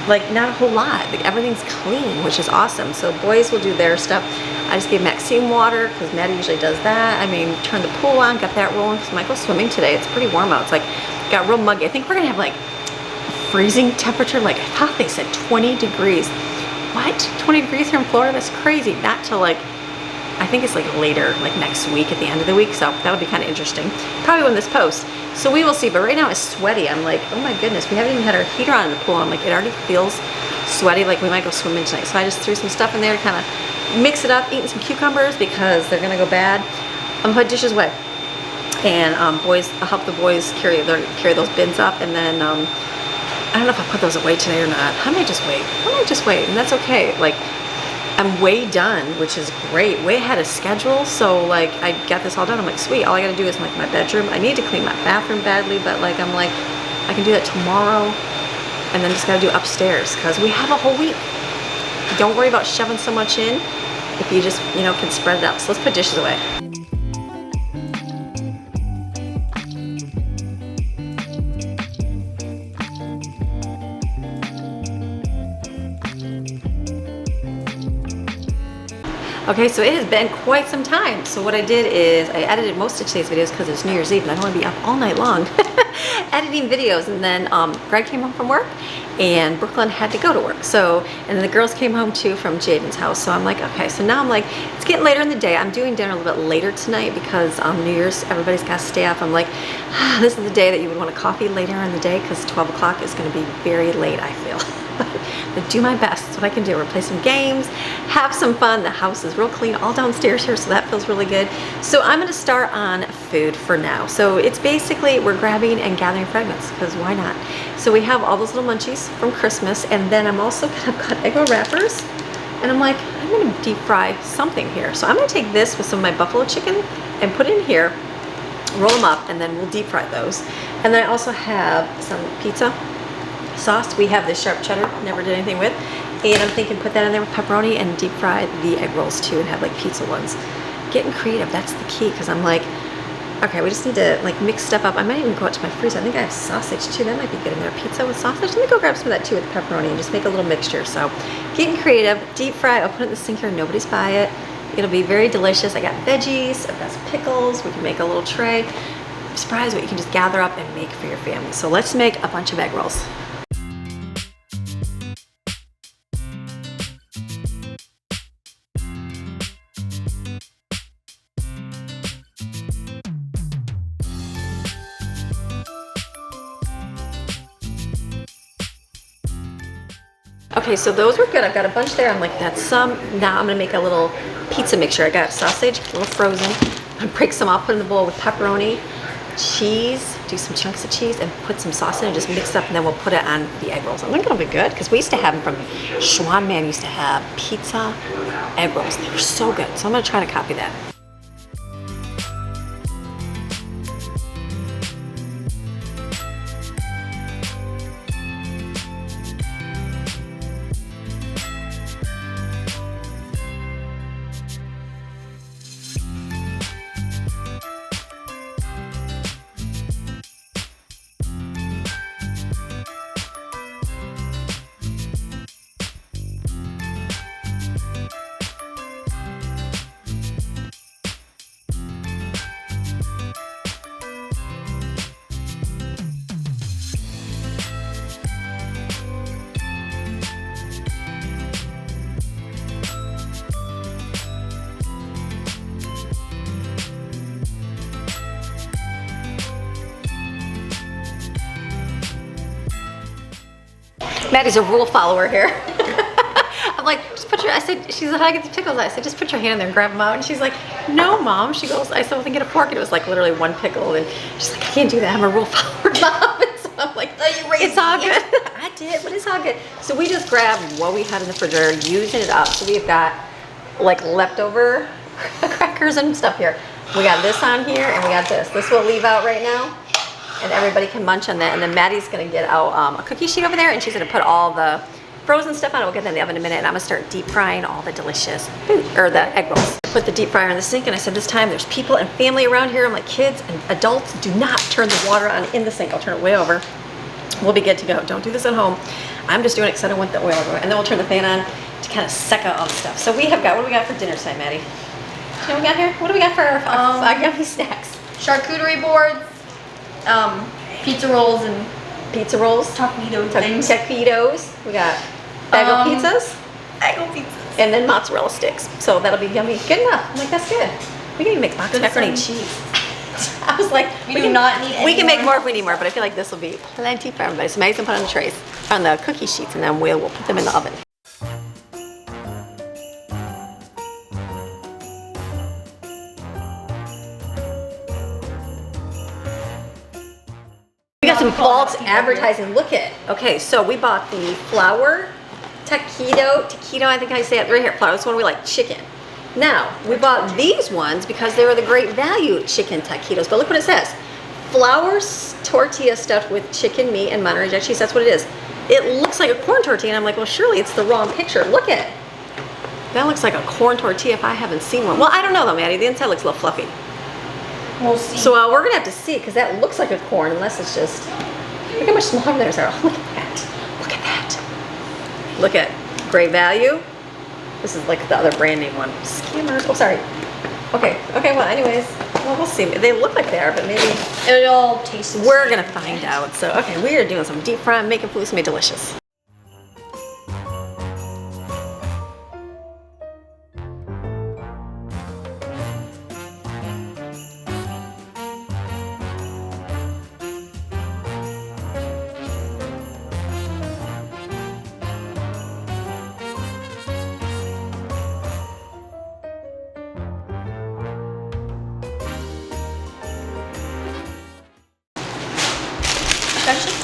A: Like not a whole lot. Like everything's clean, which is awesome. So boys will do their stuff. I just gave Maxine water because Maddie usually does that. I mean, turn the pool on, got that rolling because I might go swimming today. It's pretty warm out. It's like, got real muggy. I think we're gonna have like freezing temperature. Like I thought they said 20 degrees. What? 20 degrees here in Florida? That's crazy. Not till like, I think it's like later, like next week at the end of the week. So that'll be kind of interesting. Probably when this posts. So we will see. But right now it's sweaty. I'm like, oh my goodness, we haven't even had our heater on in the pool. I'm like, it already feels sweaty. Like we might go swimming tonight. So I just threw some stuff in there to kind of mix it up, eating some cucumbers because they're gonna go bad. I'm gonna put dishes away. And boys, I'll help the boys carry those bins up, and then I don't know if I'll put those away today or not. I might just wait. And that's okay. Like I'm way done, which is great. Way ahead of schedule. So like I got this all done. I'm like, sweet. All I gotta do is like my bedroom. I need to clean my bathroom badly, but like I'm like, I can do that tomorrow, and then just gotta do upstairs because we have a whole week. Don't worry about shoving so much in if you just, you know, can spread it out. So let's put dishes away. Okay, so it has been quite some time. So what I did is I edited most of today's videos because it's New Year's Eve and I don't want to be up all night long editing videos. And then Greg came home from work and Brooklyn had to go to work. So, and then the girls came home too from Jaden's house. So I'm like, okay, so now I'm like, it's getting later in the day. I'm doing dinner a little bit later tonight because New Year's, everybody's got to stay up. I'm like, this is the day that you would want a coffee later in the day because 12 o'clock is going to be very late, I feel. But do my best. That's what I can do. We're gonna play some games, have some fun. The house is real clean all downstairs here, so that feels really good. So I'm gonna start on food for now. So it's basically, we're grabbing and gathering fragments, because why not? So we have all those little munchies from Christmas, and then I'm also gonna cut Eggo wrappers, and I'm like, I'm gonna deep fry something here. So I'm gonna take this with some of my buffalo chicken and put it in here, roll them up, and then we'll deep fry those. And then I also have some pizza sauce. We have this sharp cheddar, never did anything with, and I'm thinking put that in there with pepperoni and deep fry the egg rolls too and have like pizza ones. Getting creative, that's the key, because I'm like, okay, we just need to like mix stuff up. I might even go out to my freezer. I think I have sausage too. That might be good in there. Pizza with sausage. Let me go grab some of that too with pepperoni and just make a little mixture. So getting creative, deep fry. I'll put it in the sink here, nobody's by it. It'll be very delicious. I got veggies, I've got some pickles. We can make a little tray. I'm surprised what you can just gather up and make for your family. So let's make a bunch of egg rolls. Okay, so those were good. I've got a bunch there. I'm like, that's some. Now I'm gonna make a little pizza mixture. I got sausage, a little frozen. I'm gonna break some off, put in the bowl with pepperoni, cheese, do some chunks of cheese, and put some sauce in and just mix it up, and then we'll put it on the egg rolls. I think it'll be good, because we used to have them from Schwan Man, used to have pizza egg rolls. They were so good. So I'm gonna try to copy that. Maddie's a rule follower here. I'm like, just put your, I said, she's like, how do I get the pickles? I said, just put your hand in there and grab them out. And she's like, no, Mom. She goes, I said, well, then get a fork. And it was like literally one pickle. And she's like, I can't do that. I'm a rule follower, Mom. And so I'm like, it's all good. I did, but it's all good. So we just grabbed what we had in the refrigerator, using it up. So we've got like leftover crackers and stuff here. We got this on here, and we got this. This we'll leave out right now, and everybody can munch on that. And then Maddie's gonna get out a cookie sheet over there, and she's gonna put all the frozen stuff on it. We'll get that in the oven in a minute, and I'm gonna start deep frying all the delicious food, or the egg rolls. I put the deep fryer in the sink, and I said this time there's people and family around here. I'm like, kids and adults, do not turn the water on in the sink. I'll turn it way over. We'll be good to go. Don't do this at home. I'm just doing it because I don't want the oil everywhere. And then we'll turn the fan on to kind of suck out all the stuff. So we have got, what do we got for dinner tonight, Maddie? You know what we got here? What do we got for our yummy snacks?
B: Charcuterie boards, pizza rolls, and
A: pizza rolls, taquitos. We got bagel pizzas, and then mozzarella sticks. So that'll be yummy. Good enough. I'm like, that's good. We can even make box macaroni and cheese. I was like,
B: we do not need any
A: we can make more if we need more, but I feel like this will be plenty for everybody. So Maddie's gonna put on the trays, on the cookie sheets, and then we'll put them in the oven. We got some false advertising. Look at, okay, so we bought the flour taquito, I think I say it right here, flour. This one we like, chicken. Now, we bought these ones because they were the great value chicken taquitos, but look what it says. Flour tortilla stuffed with chicken, meat, and Monterey Jack cheese. That's what it is. It looks like a corn tortilla, and I'm like, well, surely it's the wrong picture. Look at it. That looks like a corn tortilla if I haven't seen one. Well, I don't know though, Maddie. The inside looks a little fluffy.
B: We'll see.
A: So we're gonna have to see, because that looks like a corn, unless it's just, look how much smaller there is. Look at that. Look at that. Look at great value. This is like the other brand name one. Skimmers. Oh, sorry. Okay. Well, anyways, well, we'll see. They look like they are, but maybe
B: it all tastes.
A: We're gonna find out. So, okay, we are doing some deep frying, making food. It's gonna be delicious.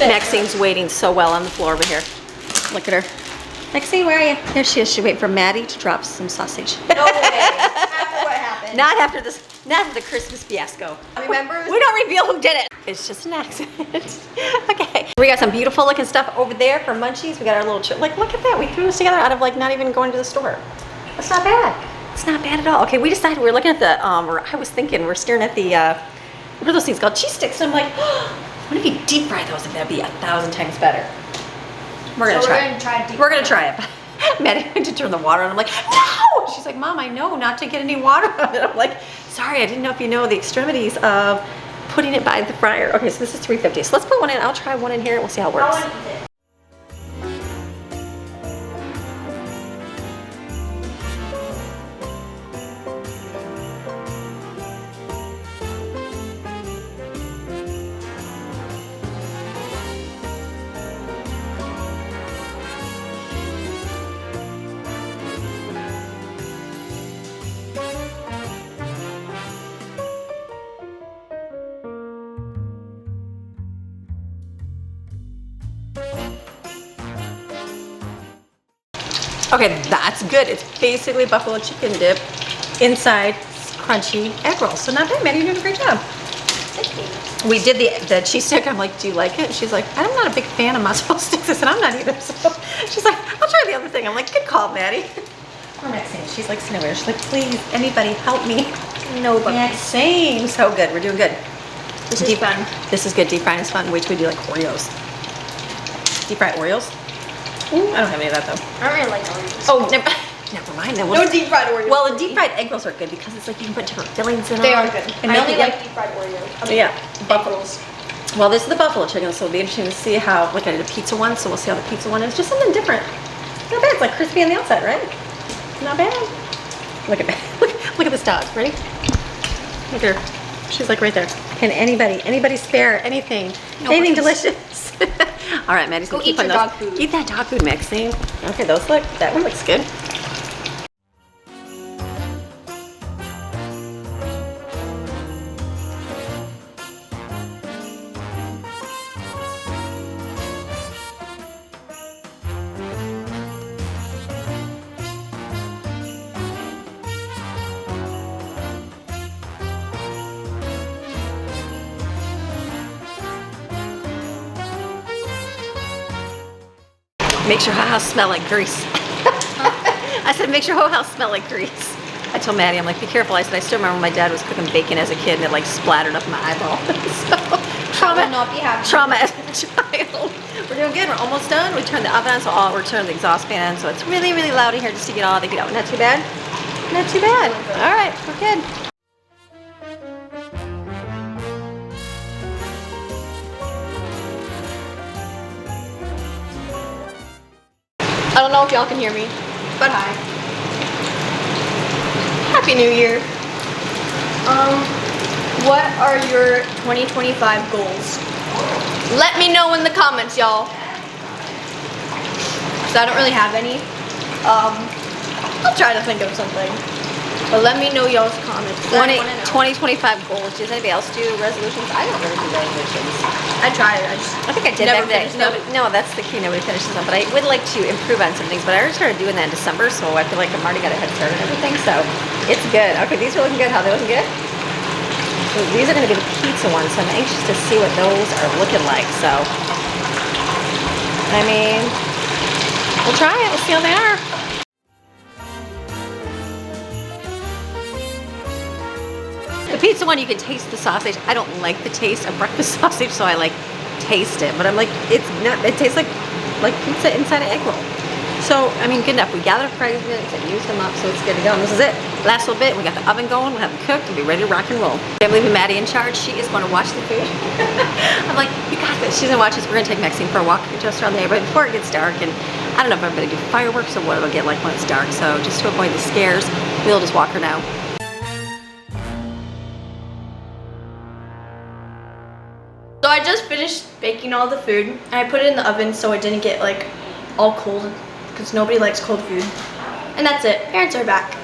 A: Maxine's waiting so well on the floor over here. Look at her. Maxine, where are you? There she is. She's waiting for Maddie to drop some sausage.
B: No way. After what happened.
A: Not after the Christmas fiasco.
B: Remember?
A: We don't reveal who did it. It's just an accident. Okay. We got some beautiful looking stuff over there for munchies. We got our little, like, look at that. We threw this together out of like not even going to the store. That's not bad. It's not bad at all. Okay, we decided we're looking at the, I was thinking we're staring at the, what are those things called? Cheese sticks. And I'm like, what if you deep fry those? That'd be 1,000 times better. We're gonna try it. We're gonna try it. Maddie went to turn the water on. I'm like, no! She's like, Mom, I know not to get any water on it. I'm like, sorry, I didn't know if you know the extremities of putting it by the fryer. Okay, so this is $3.50. So let's put one in. I'll try one in here and we'll see how it works. Okay, that's good. It's basically buffalo chicken dip inside crunchy egg rolls. So not bad, Maddie, you're doing a great job.
B: Thank you.
A: We did the cheese stick. I'm like, do you like it? And she's like, I'm not a big fan of mozzarella sticks. I said, I'm not either. So she's like, I'll try the other thing. I'm like, good call, Maddie. Poor Maxine. She's like sitting over. She's like, please, anybody help me.
B: Nobody.
A: Maxine. So good. We're doing good.
B: This is fun.
A: This is good. Deep frying is fun. Wait till we do like Oreos. Deep fried Oreos? Ooh, I don't have any of that though.
B: I don't really like Oreos.
A: Oh, never mind. That
B: No deep fried Oreos.
A: Well, the deep fried egg rolls are good because it's like you can put different fillings in them.
B: They are good.
A: And
B: I only like deep fried Oreos.
A: Yeah.
B: Egg rolls.
A: Well, this is the buffalo chicken, so it'll be interesting to see how, like I did a pizza one, so we'll see how the pizza one is. Just something different. Not bad. It's like crispy on the outside, right? Not bad. Look at that. Look at this dog. Ready? Look at her. She's like right there. Can anybody spare anything?
B: No,
A: anything
B: please.
A: delicious? All right, Maddie's gonna
B: Go
A: keep
B: eat your
A: those.
B: dog food.
A: Eat that dog food, Maxine. Okay, that one looks good. Makes your whole house smell like grease. I said, makes your whole house smell like grease. I told Maddie, I'm like, be careful. I said, I still remember when my dad was cooking bacon as a kid and it like splattered up my eyeball. So, trauma,
B: not be happy.
A: trauma as a child. We're doing good. We're almost done. We turned the oven on, so we're turning the exhaust fan on, so it's really, really loud in here just to get all the heat out. Not too bad. Not too bad. All right, we're good.
B: I don't know if y'all can hear me, but hi. Happy New Year. What are your 2025 goals? Let me know in the comments, y'all. Cause I don't really have any. I'll try to think of something. But let me know y'all's comments.
A: 2025 goals. Does anybody else do resolutions? I don't really do resolutions.
B: I tried.
A: I think I did
B: never
A: back then.
B: finished them.
A: No, that's the key. Nobody finishes them. But I would like to improve on some things. But I already started doing that in December, so I feel like I'm already got a head start and everything. So it's good. Okay, these are looking good. How are they looking good? So these are going to be the pizza ones. So I'm anxious to see what those are looking like. So, I mean, we'll try it. We'll see how they are. The pizza one, you can taste the sausage. I don't like the taste of breakfast sausage, so I like taste it. But I'm like, it's not. It tastes like pizza inside an egg roll. So I mean, good enough. We gathered fragments and used them up, so it's good to go. And this is it. Last little bit. We got the oven going. We'll have them cooked and be ready to rock and roll. I'm leaving Maddie in charge. She is going to watch the food. I'm like, you got this. She's gonna watch this. We're gonna take Maxine for a walk just around the neighborhood before it gets dark. And I don't know if I'm gonna do fireworks or what it'll get like when it's dark. So just to avoid the scares, we'll just walk her now.
B: So I just finished baking all the food and I put it in the oven so it didn't get like all cold because nobody likes cold food. And that's it. Parents are back.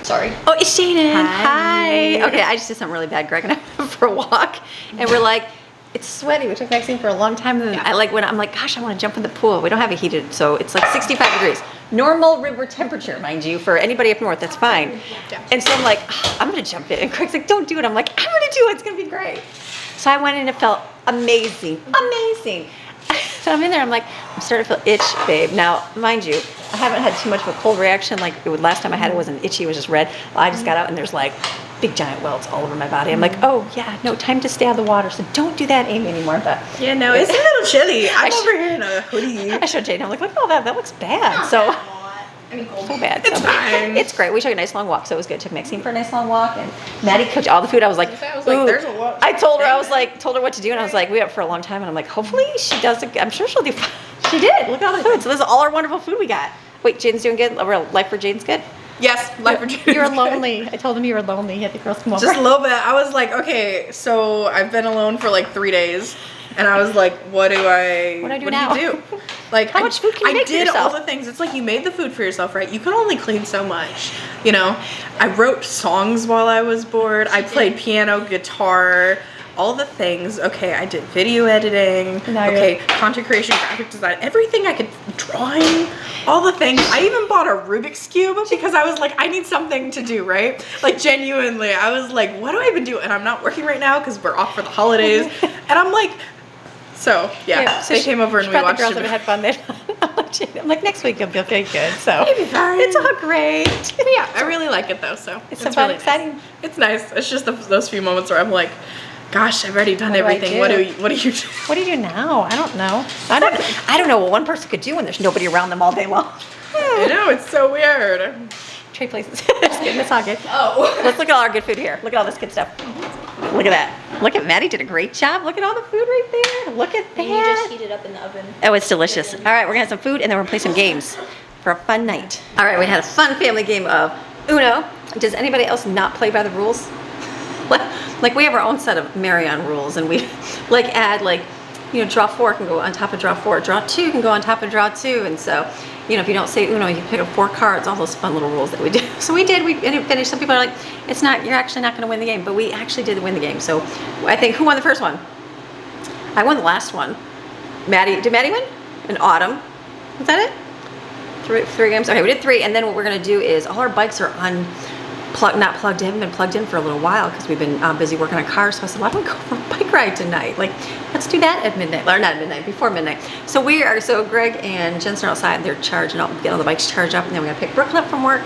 B: Sorry.
A: Oh, it's Shannon.
B: Hi.
A: Okay, I just did something really bad. Greg and I went for a walk, and we're like, it's sweaty. We took Maxine for a long time, and then I'm like, gosh, I want to jump in the pool. We don't have it heated, so it's like 65 degrees. Normal river temperature, mind you, for anybody up north, that's fine.
B: Yeah.
A: And so I'm like, I'm gonna jump in, and Greg's like, don't do it. I'm like, I'm gonna do it. It's gonna be great. So I went in and it felt amazing, amazing. So I'm in there, I'm like, I'm starting to feel itch, babe. Now, mind you, I haven't had too much of a cold reaction. Like last time I had it wasn't itchy, it was just red. I just got out and there's like big giant welts all over my body. I'm like, oh yeah, no, time to stay out of the water. So don't do that, Amy, anymore. But
B: Yeah, no, it's a little chilly. I'm over here in a hoodie.
A: I showed Jane, I'm like, look at all that, that looks bad. So so bad.
B: It's fine.
A: It's great. We took a nice long walk, so it was good. Took Maxine for a nice long walk, and Maddie cooked all the food. I was like, ooh.
B: there's a lot.
A: I told her, I was like, told her what to do, and I was like, we went for a long time, and I'm like, hopefully she does it. I'm sure she'll do fine. She did. Look at all the food. So this is all our wonderful food we got. Wait, Jane's doing good? Life for Jane's good?
B: Yes, life for Jane's
A: You're
B: good.
A: lonely. I told him you were lonely. You had the girls come over.
C: Just a little bit. I was like, okay, so I've been alone for like 3 days, and I was like, what do I
A: do now?
C: do? Like,
A: How much food can you make for
C: I did
A: yourself?
C: all the things. It's like you made the food for yourself, right? You can only clean so much, you know? I wrote songs while I was bored. I played piano, guitar, all the things. Okay, I did video editing. Okay, content creation, graphic design, everything I could, drawing, all the things. I even bought a Rubik's Cube because I was like, I need something to do, right? Like genuinely, I was like, what do I even do? And I'm not working right now because we're off for the holidays. And I'm like, so yeah,
A: so
C: they came over and we
A: brought
C: watched
A: the girls
C: it.
A: and we had fun. I'm like, next week you'll be okay, good. So
C: It'll be fine.
A: it's all great.
C: But yeah, I really like it though. So
A: It's so fun,
C: really
A: exciting.
C: Nice. It's nice. It's just those few moments where I'm like, gosh, I've already done
A: What do I
C: everything.
A: do?
C: What do you do?
A: What do you do now? I don't know. I don't know what one person could do when there's nobody around them all day long.
C: I know, it's so weird.
A: Trade places. Just kidding, it's all good.
B: Oh.
A: Let's look at all our good food here. Look at all this good stuff. Look at that. Look at Maddie did a great job. Look at all the food right there. Look at that.
B: You just heat it up in the oven.
A: Oh, it's delicious. All right, we're gonna have some food and then we're gonna play some games for a fun night. All right, we had a fun family game of Uno. Does anybody else not play by the rules? Like we have our own set of maryon rules, and we like add like, you know, draw 4 can go on top of draw 4, draw 2 can go on top of draw 2, and so, you know, if you don't say Uno, you can pick up 4 cards, all those fun little rules that we do. So we did, and it finished. Some people are like, it's not, you're actually not gonna win the game, but we actually did win the game. So I think, who won the first one? I won the last one. Maddie, did Maddie win? In autumn, was that it? Three games, okay, we did 3, and then what we're gonna do is, all our bikes are on not plugged in, been plugged in for a little while because we've been busy working on cars. So I said, why don't we go for a bike ride tonight? Like, let's do that at midnight, or not at midnight, before midnight. So Greg and Jensen are outside, they're charging up, getting all the bikes charged up, and then we're gonna pick Brooklyn up from work,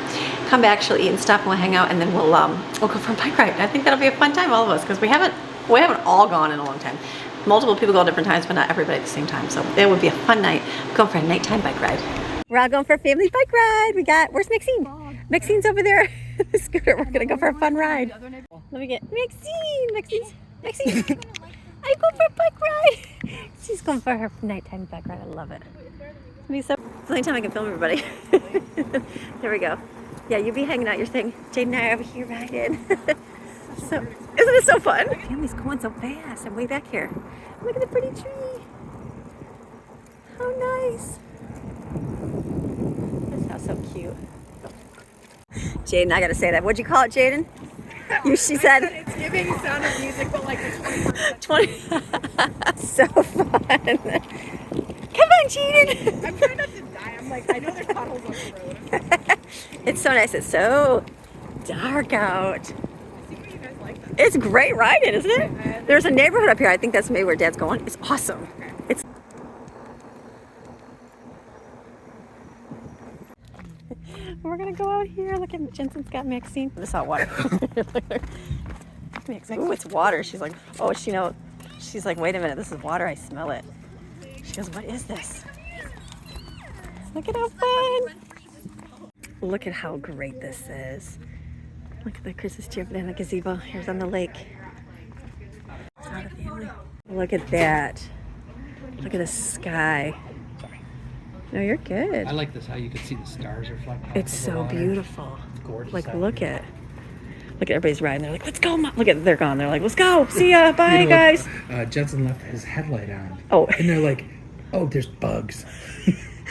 A: come back, she'll eat and stuff, and we'll hang out, and then we'll go for a bike ride. And I think that'll be a fun time, all of us, because we haven't all gone in a long time. Multiple people go at different times, but not everybody at the same time. So it would be a fun night going for a nighttime bike ride. We're all going for a family bike ride. Where's Maxine? Maxine's over there. The scooter. We're gonna go for a fun ride. Let me get Maxine. Maxine. I go for a bike ride. She's going for her nighttime bike ride. I love it. It's the only time I can film everybody. There we go. Yeah, you be hanging out your thing. Jade and I are over here riding. So, isn't it so fun? The family's going so fast. I'm way back here. Look at the pretty tree. How nice. This house so cute. Jaden, I gotta say that. What'd you call it, Jaden? She said
C: it's giving Sound of Music, but like the
A: 20. So fun. Come on, Jaden.
C: I'm trying not to die. I'm like, I know there's potholes on the road.
A: It's so nice. It's so dark out.
C: I see what you guys like.
A: It's great riding, isn't it? There's a neighborhood up here. I think that's maybe where Dad's going. It's awesome. It's. We're gonna go out here. Look at Jensen's got Maxine. The salt water. Ooh, it's water. She's like, oh, she's like, wait a minute, this is water. I smell it. She goes, what is this? Look at how fun. Look at how great this is. Look at the Christmas tree up there in the gazebo. Here's on the lake. Look at that. Look at the sky. No, you're good.
D: I like this, how you can see the stars reflect off
A: It's
D: of the
A: so
D: water.
A: beautiful.
D: It's gorgeous.
A: Like,
D: out
A: look
D: here.
A: at everybody's riding. They're like, let's go, Mom. Look at, they're gone. They're like, let's go. See ya. Bye, guys.
D: Jensen left his headlight on.
A: Oh.
D: And they're like, oh, there's bugs.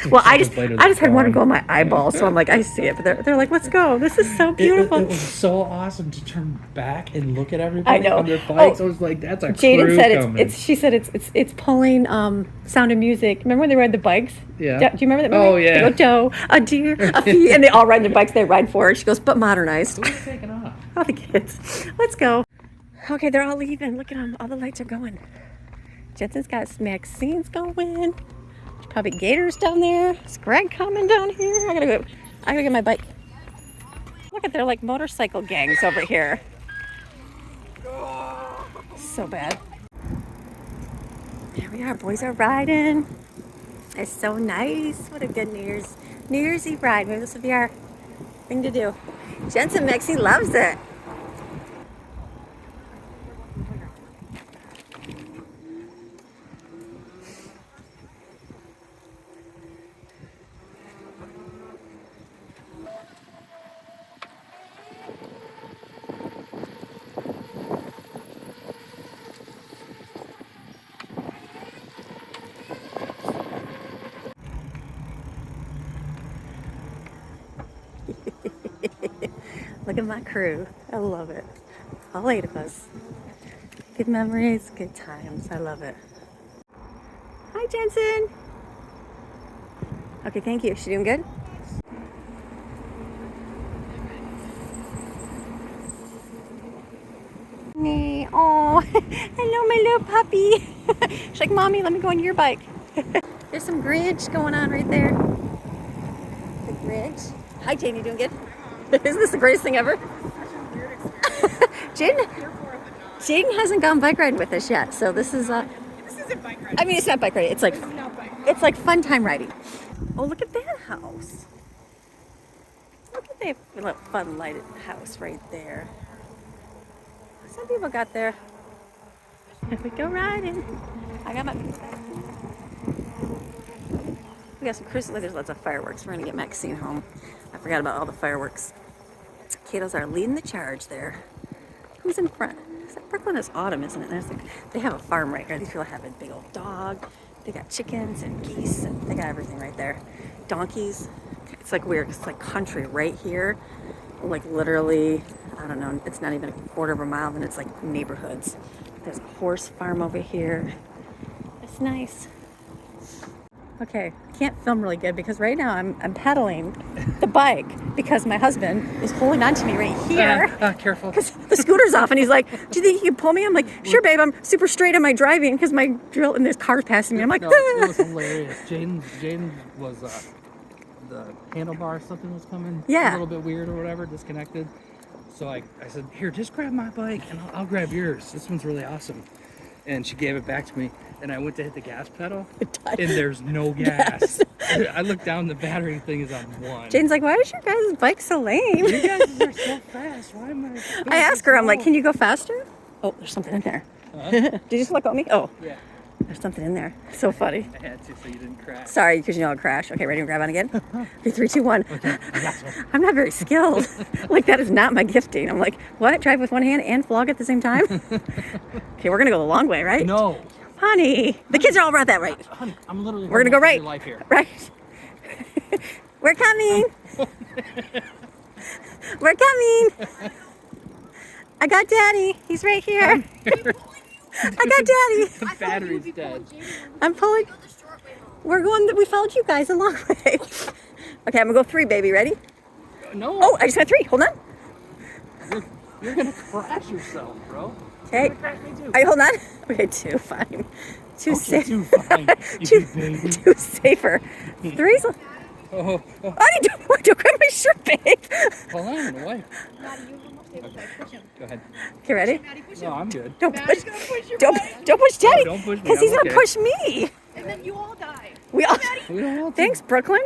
A: Well, I just had one go in my eyeball, so I'm like, I see it. But they're like, let's go. This is so beautiful.
D: It was so awesome to turn back and look at everybody
A: I know.
D: on their bikes.
A: Oh,
D: I was like, that's a
A: Jaden
D: crew
A: said
D: coming.
A: she said it's pulling Sound of Music. Remember when they ride the bikes?
D: Yeah.
A: Do you remember that movie?
D: Oh, yeah.
A: They go, doe, a deer, a fee, and they all ride their bikes. They ride forward. She goes, but modernized.
D: Who's taking off?
A: All the kids. Let's go. Okay, they're all leaving. Look at them. All the lights are going. Jensen's got Maxine's going. There's probably gators down there. Is Greg coming down here? I gotta get my bike. Look at their like motorcycle gangs over here. So bad. There we are. Boys are riding. It's so nice. What a good New Year's Eve ride. Maybe this will be our thing to do. Jensen Maxine loves it. Look at my crew. I love it. All 8 of us. Good memories, good times. I love it. Hi, Jensen. Okay, thank you. She doing good? Oh, hello, my little puppy. She's like, Mommy, let me go on your bike. There's some Grinch going on right there. The Grinch. Hi, Jane. You doing good? Isn't this the greatest thing ever? Jaden hasn't gone bike riding with us yet, so this is
C: This isn't bike riding.
A: I mean, it's not bike riding. It's like fun time riding. Oh, look at that house. Look at that fun lighted house right there. Some people got there. If we go riding, I got my. We got some Christmas. There's lots of fireworks. We're gonna get Maxine home. I forgot about all the fireworks. Kiddos are leading the charge there. Who's in front? Brooklyn is autumn, isn't it? They have a farm right here. These people have a big old dog. They got chickens and geese, and they got everything right there. Donkeys. It's like weird. It's like country right here. Like literally, I don't know. It's not even a quarter of a mile, and it's like neighborhoods. There's a horse farm over here. It's nice. Okay, I can't film really good because right now I'm pedaling the bike because my husband is holding on to me right here.
D: Careful.
A: Because the scooter's off, and he's like, "Do you think you can pull me?" I'm like, "Sure, babe. I'm super straight on my driving because my drill and there's cars passing me." I'm like,
D: No, it was hilarious. Jaden was the handlebar, something was coming a little bit weird or whatever, disconnected. So I said, "Here, just grab my bike and I'll grab yours. This one's really awesome." And she gave it back to me, and I went to hit the gas pedal, and there's no gas. I looked down, the battery thing is on 1.
A: Jaden's like, "Why is your guys' bike so lame?"
D: You guys are so fast. Why am I?
A: I asked her, I'm like, "Can you go faster?" Oh, there's something in there. Did you just look at me? Oh,
D: Yeah,
A: there's something in there. So funny.
D: I had to so you didn't crash.
A: Sorry, because you know I'll crash. Okay, ready to grab on again? Okay, 3, 2, 1.
D: Okay, I got you.
A: I'm not very skilled. Like, that is not my gifting. I'm like, what? Drive with one hand and vlog at the same time? Okay, we're going to go the long way, right?
D: No.
A: Honey, the kids are all right that right.
D: Honey, I'm literally.
A: We're going to go right.
D: Your life here.
A: Right. We're coming. We're coming. I got Daddy. He's right here. I got Daddy.
D: The battery's dead.
A: I'm pulling. We're going. We followed you guys a long way. Okay, I'm gonna go 3, baby. Ready?
D: No.
A: Oh, I just went 3. Hold on.
D: You're gonna crash yourself, bro.
A: Okay.
D: You're gonna crash me too.
A: Are you holding on? Okay, 2, fine. 2
D: Okay,
A: safe.
D: 2 fine. You
A: 2,
D: big baby.
A: 2 safer. 3's.
D: Oh,
A: Honey, don't grab my shirt, babe.
D: hold on, I'm away. Go ahead.
A: Okay, ready?
D: No, I'm good.
A: Don't push. Don't push Daddy.
D: don't push me,
A: Because he's
D: I'm
A: gonna
D: okay.
A: push me.
B: And then you all die.
A: We all.
D: We don't want to.
A: Thanks, Brooklyn.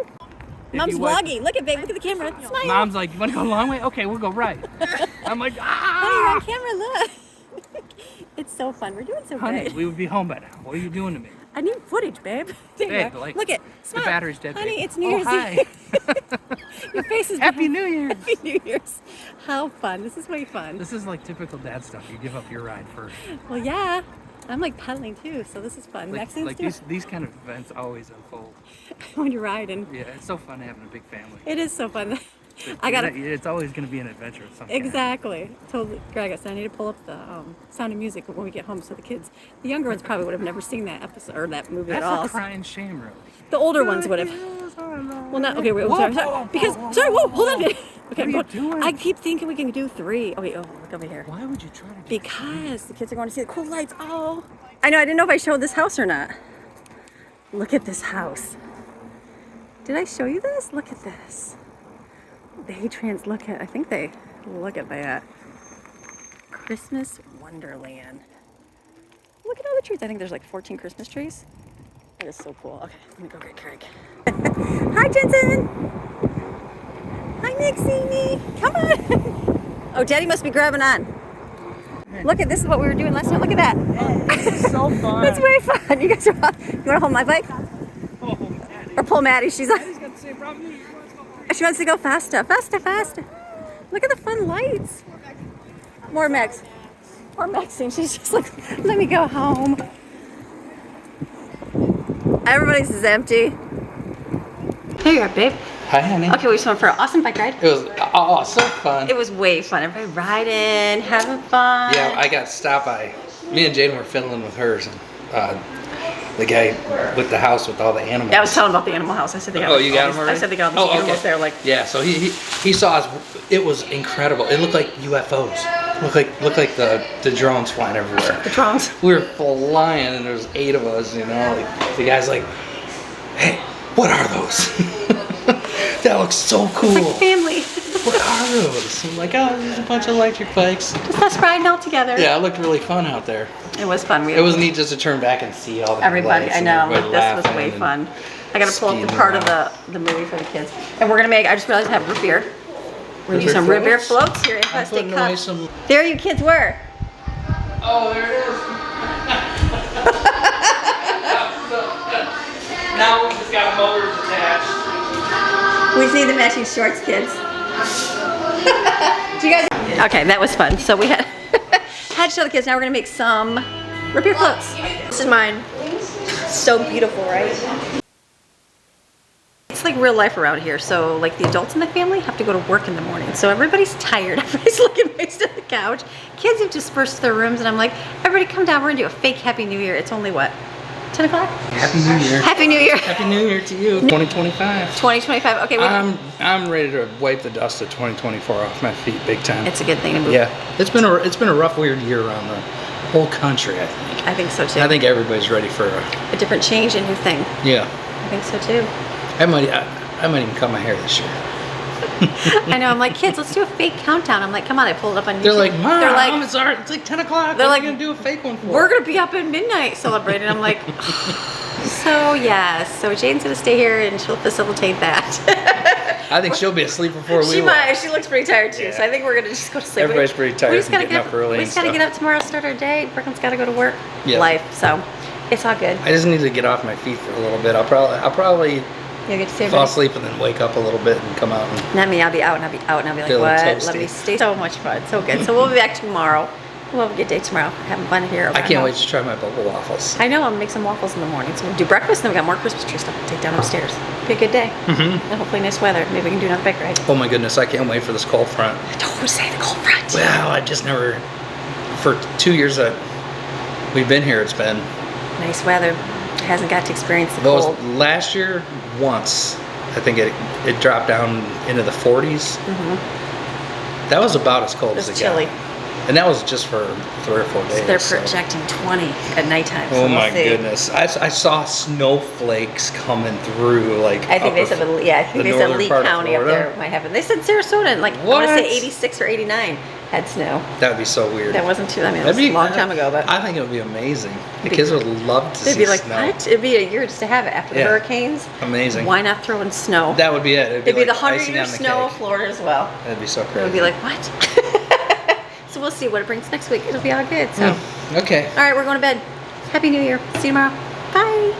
D: If
A: Mom's
D: you wipe-
A: vlogging. Look at babe. Look at the camera. Smile.
D: Mom's like, you want to go a long way? Okay, we'll go right. I'm like,
A: Honey, you're
D: ah.
A: on camera. Look. It's so fun. We're doing so
D: Honey,
A: good.
D: we would be home by now. What are you doing to me?
A: I need footage, babe. There you
D: Babe,
A: are.
D: like,
A: Look at.
D: The
A: Smile.
D: battery's dead.
A: Honey,
D: babe.
A: it's New
D: Oh,
A: Year's
D: hi.
A: Eve. Your face is
D: Happy
A: behind-
D: New Year's.
A: Happy New Year's. How fun. This is way fun.
D: This is like typical dad stuff. You give up your ride first.
A: Well, yeah. I'm like pedaling too, so this is fun.
D: Like,
A: Next thing
D: like these kind of events always unfold.
A: when you're riding.
D: Yeah, it's so fun having a big family.
A: It is so fun.
D: It's-
A: I gotta.
D: It's always going to be an adventure of some kind.
A: Exactly. Told Greg, I said I need to pull up the Sound of Music when we get home, so the kids, the younger ones, probably would have never seen that episode or that movie
D: That's
A: at all.
D: a crying shame, really.
A: The older ones would have. Well, not okay. Wait,
D: Whoa,
A: sorry.
D: whoa,
A: Because
D: whoa,
A: sorry. Whoa, hold on. Okay,
D: What are you doing?
A: I keep thinking we can do 3. Oh wait. Oh, look over here.
D: Why would you try to do
A: Because the kids are going to see the cool lights. Oh, I know. I didn't know if I showed this house or not. Look at this house. Did I show you this? Look at this. Look at. I think they look at that. Christmas Wonderland. Look at all the trees. I think there's like 14 Christmas trees. That is so cool. Okay, let me go get Craig. Hi, Jensen. Hi, Nixie. Come on. Oh, Daddy must be grabbing on. Look at this is what we were doing last night. Look at that.
D: This is so fun.
A: It's way fun. You guys are. You want to hold my bike
D: Oh, Maddie.
A: or pull Maddie? She's like.
D: Maddie's got the same problem as you.
A: She wants to go faster, faster, faster. Look at the fun lights. More Max. More Maxine. She's just like, let me go home. Everybody's is empty. Here you are, babe.
E: Hi, honey.
A: Okay, we just went for an awesome bike ride.
E: It was so fun.
A: It was way fun. Everybody riding, having fun.
E: Yeah, I got stopped by. Me and Jaden were fiddling with hers, and the guy with the house with all the animals.
A: Yeah, I was telling about the animal house. I said they got.
E: Oh,
A: like,
E: you got
A: all
E: them
A: these-
E: already?
A: I said they got all these animals
E: okay.
A: there. Like,
E: Yeah, so he saw us. It was incredible. It looked like UFOs. Looked like the drones flying everywhere.
A: the drones.
E: We were flying, and there was 8 of us. You know, like, the guy's like, "Hey, what are those? That looks so cool.
A: It's like family.
E: What are those?" I'm like, "Oh, there's a bunch of electric bikes."
A: Just us riding all together.
E: Yeah, it looked really fun out there.
A: It was fun.
E: It was neat just to turn back and see all the
A: Everybody,
E: lights
A: I
E: and
A: know.
E: everybody
A: This was
E: laughing
A: way
E: and
A: fun. I gotta pull up the
E: speeding
A: part of
E: around.
A: the movie for the kids. And we're gonna make, I just realized I have root beer. We're gonna
E: Root
A: use some
E: beer
A: root beer
E: floats?
A: floats here in
E: I'm
A: plastic
E: putting away
A: cups.
E: some.
A: There you kids were.
E: Oh, there it is. Now we just got motors attached.
A: We just need the matching shorts, kids. Do you guys? Okay, that was fun. So we had to show the kids. Now we're gonna make some root beer floats.
B: This is mine. So beautiful, right?
A: It's like real life around here. So like the adults in the family have to go to work in the morning. So everybody's tired. Everybody's looking wasted on the couch. Kids have dispersed to their rooms and I'm like, everybody come down. We're gonna do a fake Happy New Year. It's only what? 10 o'clock?
E: Happy New Year.
A: Happy New Year.
E: Happy New Year to you. 2025.
A: 2025. Okay,
E: I'm ready to wipe the dust of 2024 off my feet big time.
A: it's a good thing to move.
E: Yeah, it's been a rough, weird year around the whole country. I think.
A: I think so too.
E: I think everybody's ready for
A: a different change, a new thing.
E: Yeah.
A: I think so too.
E: I might even cut my hair this year.
A: I know. I'm like, kids, let's do a fake countdown. I'm like, come on. I pulled it up on YouTube.
E: They're like, Mom,
A: They're like,
E: it's like 10 o'clock.
A: They're
E: What
A: like,
E: are you gonna do a fake one for?
A: we're gonna be up at midnight celebrating. I'm like, so yes. So Jane's gonna stay here and she'll facilitate that.
E: I think she'll be asleep before we
A: She
E: will.
A: might. She looks pretty tired too.
E: Yeah.
A: So I think we're gonna just go to sleep.
E: Everybody's pretty tired
A: We just
E: from
A: gotta
E: getting up early
A: We
E: and
A: just gotta
E: stuff.
A: get up tomorrow, start our day. Brooklyn's gotta go to work.
E: Yeah.
A: Life. So it's all good.
E: I just need to get off my feet for a little bit. I'll probably
A: You'll get to see
E: fall
A: everybody.
E: asleep and then wake up a little bit and come out and
A: Not me. I'll be out and I'll be out and I'll be like,
E: Feeling
A: what?
E: toasty.
A: Let me stay. So much fun. So good. So we'll be back tomorrow. We'll have a good day tomorrow. Having fun here.
E: I can't wait to try my bubble waffles.
A: I know. I'm gonna make some waffles in the morning. So we'll do breakfast. Then we got more Christmas tree stuff to take down upstairs. Be a good day.
E: Mm-hmm.
A: And hopefully nice weather. Maybe we can do another bike ride.
E: Oh my goodness, I can't wait for this cold front.
A: Don't say the cold front.
E: Well, I just never, for 2 years that we've been here, it's been,
A: Nice weather. Hasn't got to experience the
E: those
A: cold.
E: last year, once, I think it dropped down into the 40s.
A: Mm-hmm.
E: That was about as cold
A: It was
E: as it
A: chilly.
E: got. And that was just for 3 or 4 days.
A: They're
E: so.
A: projecting 20 at nighttime. So
E: Oh
A: we'll
E: my
A: see.
E: goodness. I saw snowflakes coming through, like,
A: I think they said, I think they said
E: northern
A: Lee
E: part of
A: County up
E: Florida.
A: there might have it. They said Sarasota and like I want to
E: What?
A: say 86 or 89 had snow.
E: That would be so weird.
A: That wasn't too. I mean, it
E: That'd
A: was
E: be-
A: a long time ago, but
E: I think it would be amazing. The
A: Be-
E: kids would love to
A: they'd
E: see
A: be like,
E: snow.
A: what? It'd be a year just to have it after the
E: Yeah.
A: hurricanes.
E: Amazing.
A: Why not throw in snow?
E: That would be it. It'd
A: It'd be
E: like
A: the 100-year
E: icing on the
A: snow of
E: cake.
A: Florida as well.
E: That'd be so
A: It
E: crazy.
A: would be like, what? So we'll see what it brings next week. It'll be all good. So,
E: Okay.
A: all right, we're going to bed. Happy New Year. See you tomorrow. Bye.